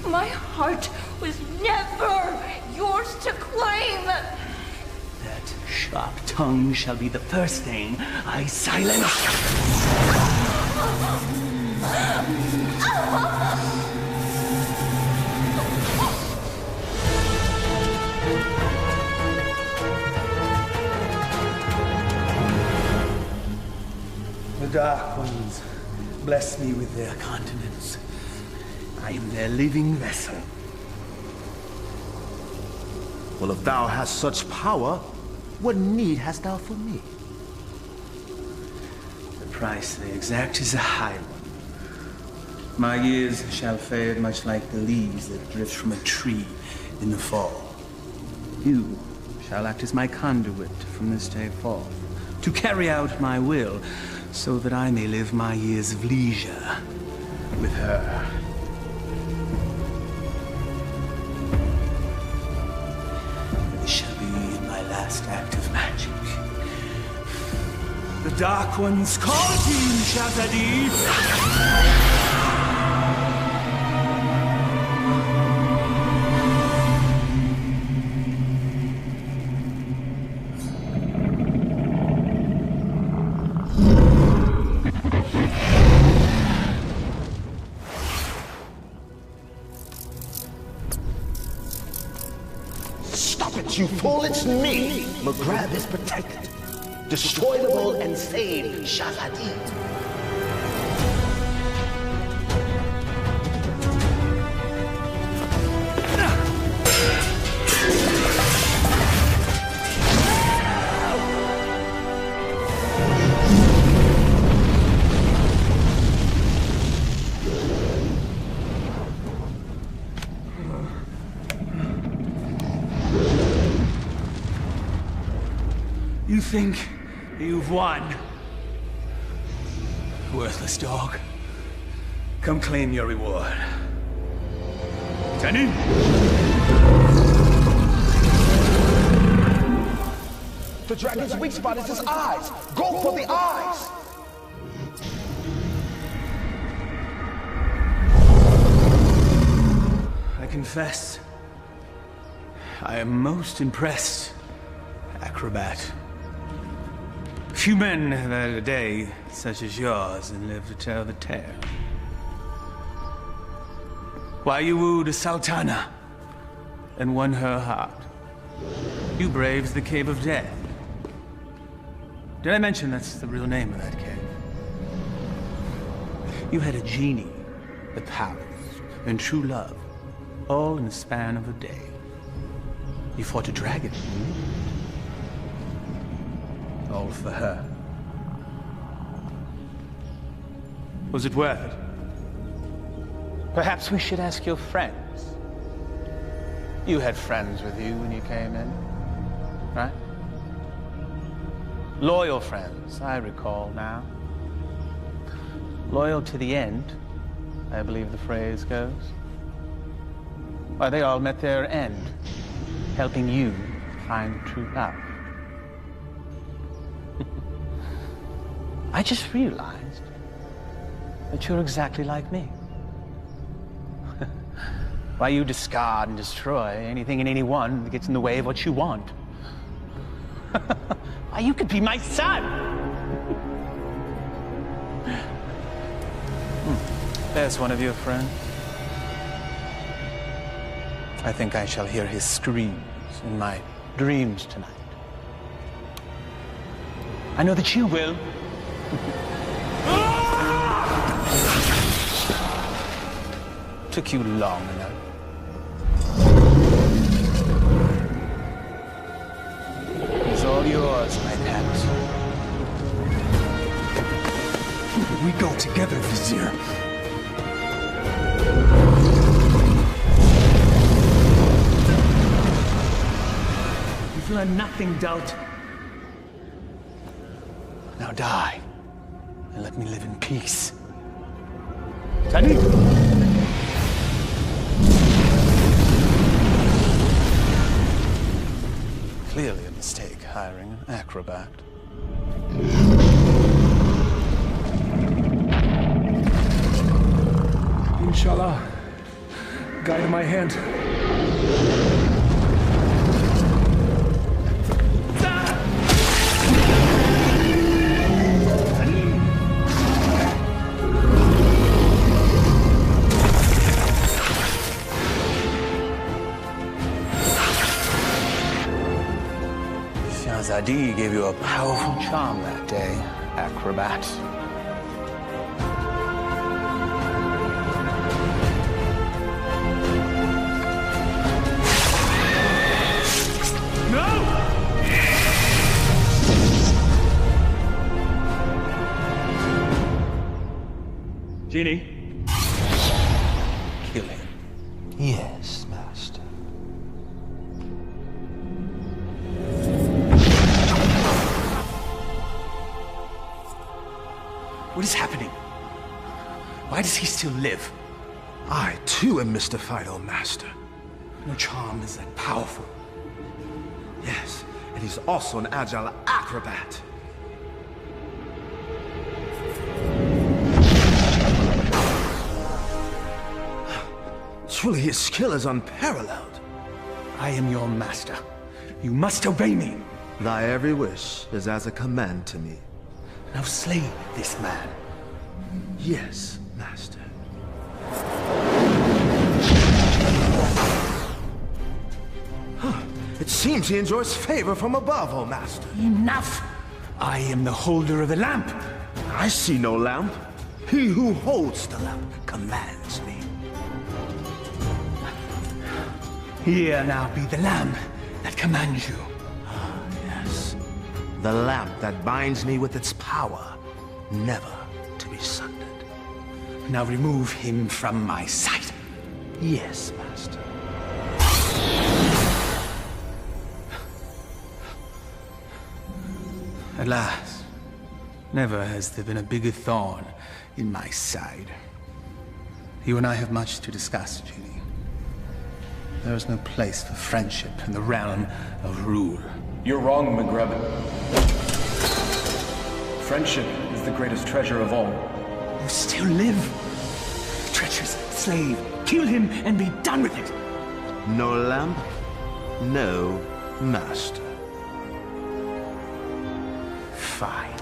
My heart was never yours to claim! That sharp tongue shall be the first thing I silence. The Dark Ones bless me with their continence. I am their living vessel. Well, if thou hast such power, what need hast thou for me? The price they exact is a high one. My years shall fade much like the leaves that drift from a tree in the fall. You shall act as my conduit from this day forth, to carry out my will, so that I may live my years of leisure with her. This shall be my last act of magic. The Dark Ones call to you, Shazadi! You fool, it's me! McGrab is protected. Destroy them all and save Shazadi. You think you've won? Worthless dog. Come claim your reward. Tenny? The dragon's weak spot is his eyes. Go for the eyes! I confess, I am most impressed, acrobat. Few men have had a day such as yours and lived to tell the tale. Why you wooed a sultana and won her heart. You braved the Cave of Death. Did I mention that's the real name of that cave? You had a genie, the palace, and true love, all in the span of a day. You fought a dragon, all for her. Was it worth it? Perhaps we should ask your friends. You had friends with you when you came in, right? Loyal friends, I recall now. Loyal to the end, I believe the phrase goes. Why, they all met their end, helping you find true love. I just realized that you're exactly like me. Why you discard and destroy anything and anyone that gets in the way of what you want. Why, you could be my son! There's one of your friends. I think I shall hear his screams in my dreams tonight. I know that you will. Took you long enough. It's all yours, my pet. We go together, Vizier. You've learned nothing, Doubt. Now die, and let me live in peace. Sunny! Clearly a mistake hiring an acrobat. Inshallah, guide my hand. Zadi gave you a powerful charm that day, acrobat. No! Genie. Kill him. Yes, Master. What is happening? Why does he still live? I, too, am mystified, O Master. No charm is that powerful. Yes, and he's also an agile acrobat. Truly, his skill is unparalleled. I am your master. You must obey me. Thy every wish is as a command to me. Now slay this man. Yes, Master. It seems he enjoys favor from above, O Master. Enough! I am the holder of the lamp. I see no lamp. He who holds the lamp commands me. Here now be the lamp that commands you. Yes. The lamp that binds me with its power, never to be sundered. Now remove him from my sight. Yes, Master. At last, never has there been a bigger thorn in my side. You and I have much to discuss, Genie. There is no place for friendship in the realm of rule. You're wrong, McGrebin. Friendship is the greatest treasure of all. You still live. Treacherous slave. Kill him and be done with it. No lamp, no master. Fine.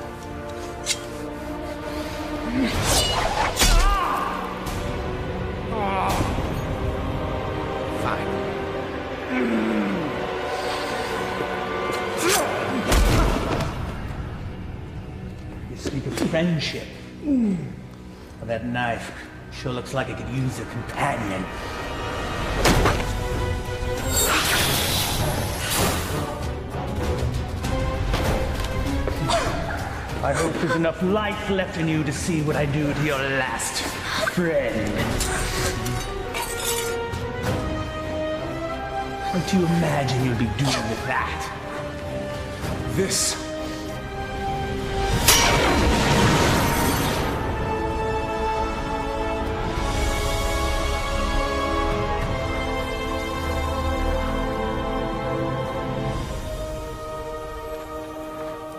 Fine. You speak of friendship. Well, that knife sure looks like it could use a companion. I hope there's enough life left in you to see what I do to your last friend. What do you imagine you'll be doing with that? This.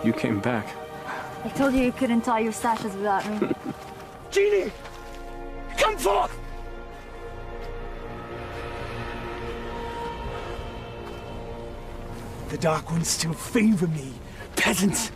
You came back. I told you couldn't tie your sashes without me. Genie! Come forth! The Dark Ones still favor me, peasants.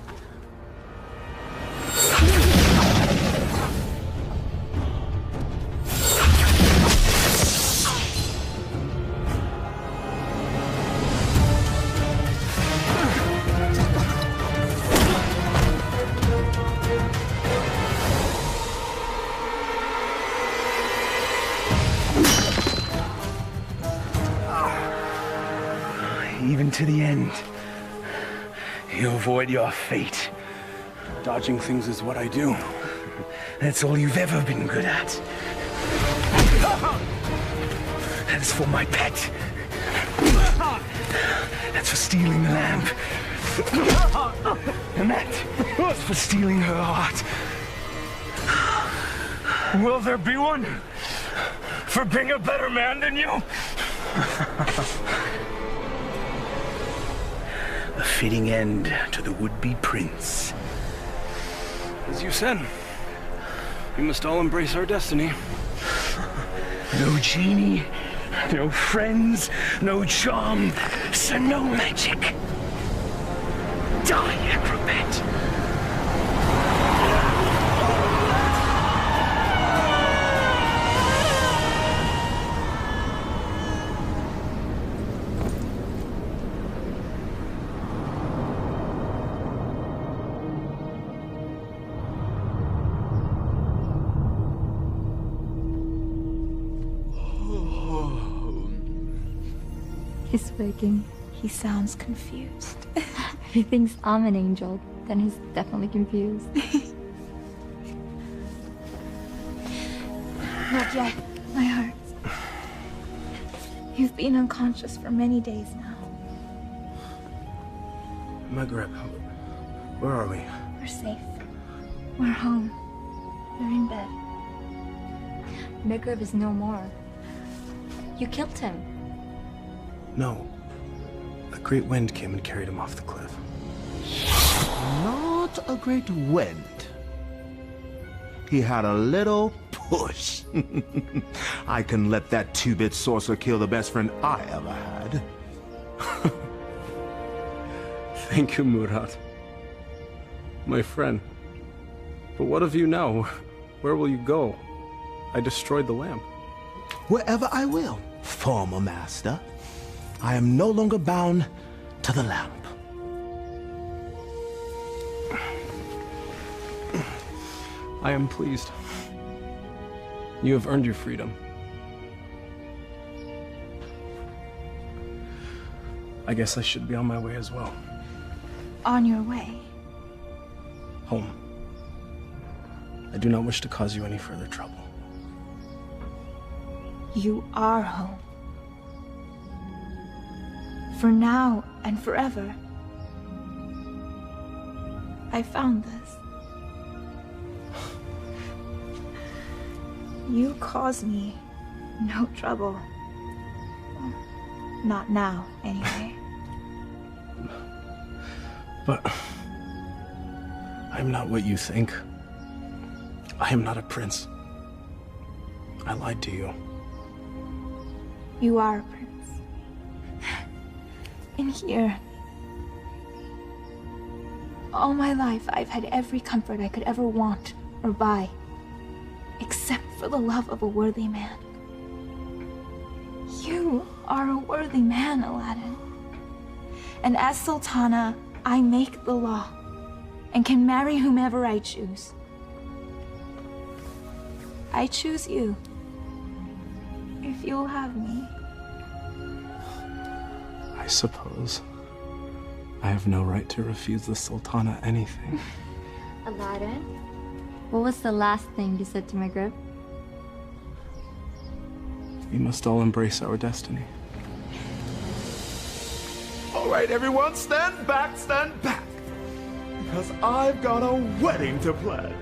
Even to the end, you avoid your fate. Dodging things is what I do. That's all you've ever been good at. That is for my pet. That's for stealing the lamp. And that's for stealing her heart. Will there be one for being a better man than you? A fitting end to the would-be prince. As you said, we must all embrace our destiny. No genie, no friends, no charm, so no magic. Die, acrobat! He's waking. He sounds confused. If he thinks I'm an angel, then he's definitely confused. Not yet. My heart. You've been unconscious for many days now. Maghreb, where are we? We're safe. We're home. We're in bed. Maghreb is no more. You killed him. No. A great wind came and carried him off the cliff. Not a great wind. He had a little push. I can let that two-bit sorcerer kill the best friend I ever had. Thank you, Murad. My friend. But what of you now? Where will you go? I destroyed the lamp. Wherever I will, former master. I am no longer bound to the lamp. I am pleased. You have earned your freedom. I guess I should be on my way as well. On your way? Home. I do not wish to cause you any further trouble. You are home. For now and forever. I found this. You cause me no trouble. Not now, anyway. But I am not what you think. I am not a prince. I lied to you. You are a prince. In here. All my life, I've had every comfort I could ever want or buy, except for the love of a worthy man. You are a worthy man, Aladdin. And as Sultana, I make the law and can marry whomever I choose. I choose you, if you'll have me. I suppose I have no right to refuse the Sultana anything. Aladdin, what was the last thing you said to Maghreb? We must all embrace our destiny. All right, everyone, stand back, because I've got a wedding to plan.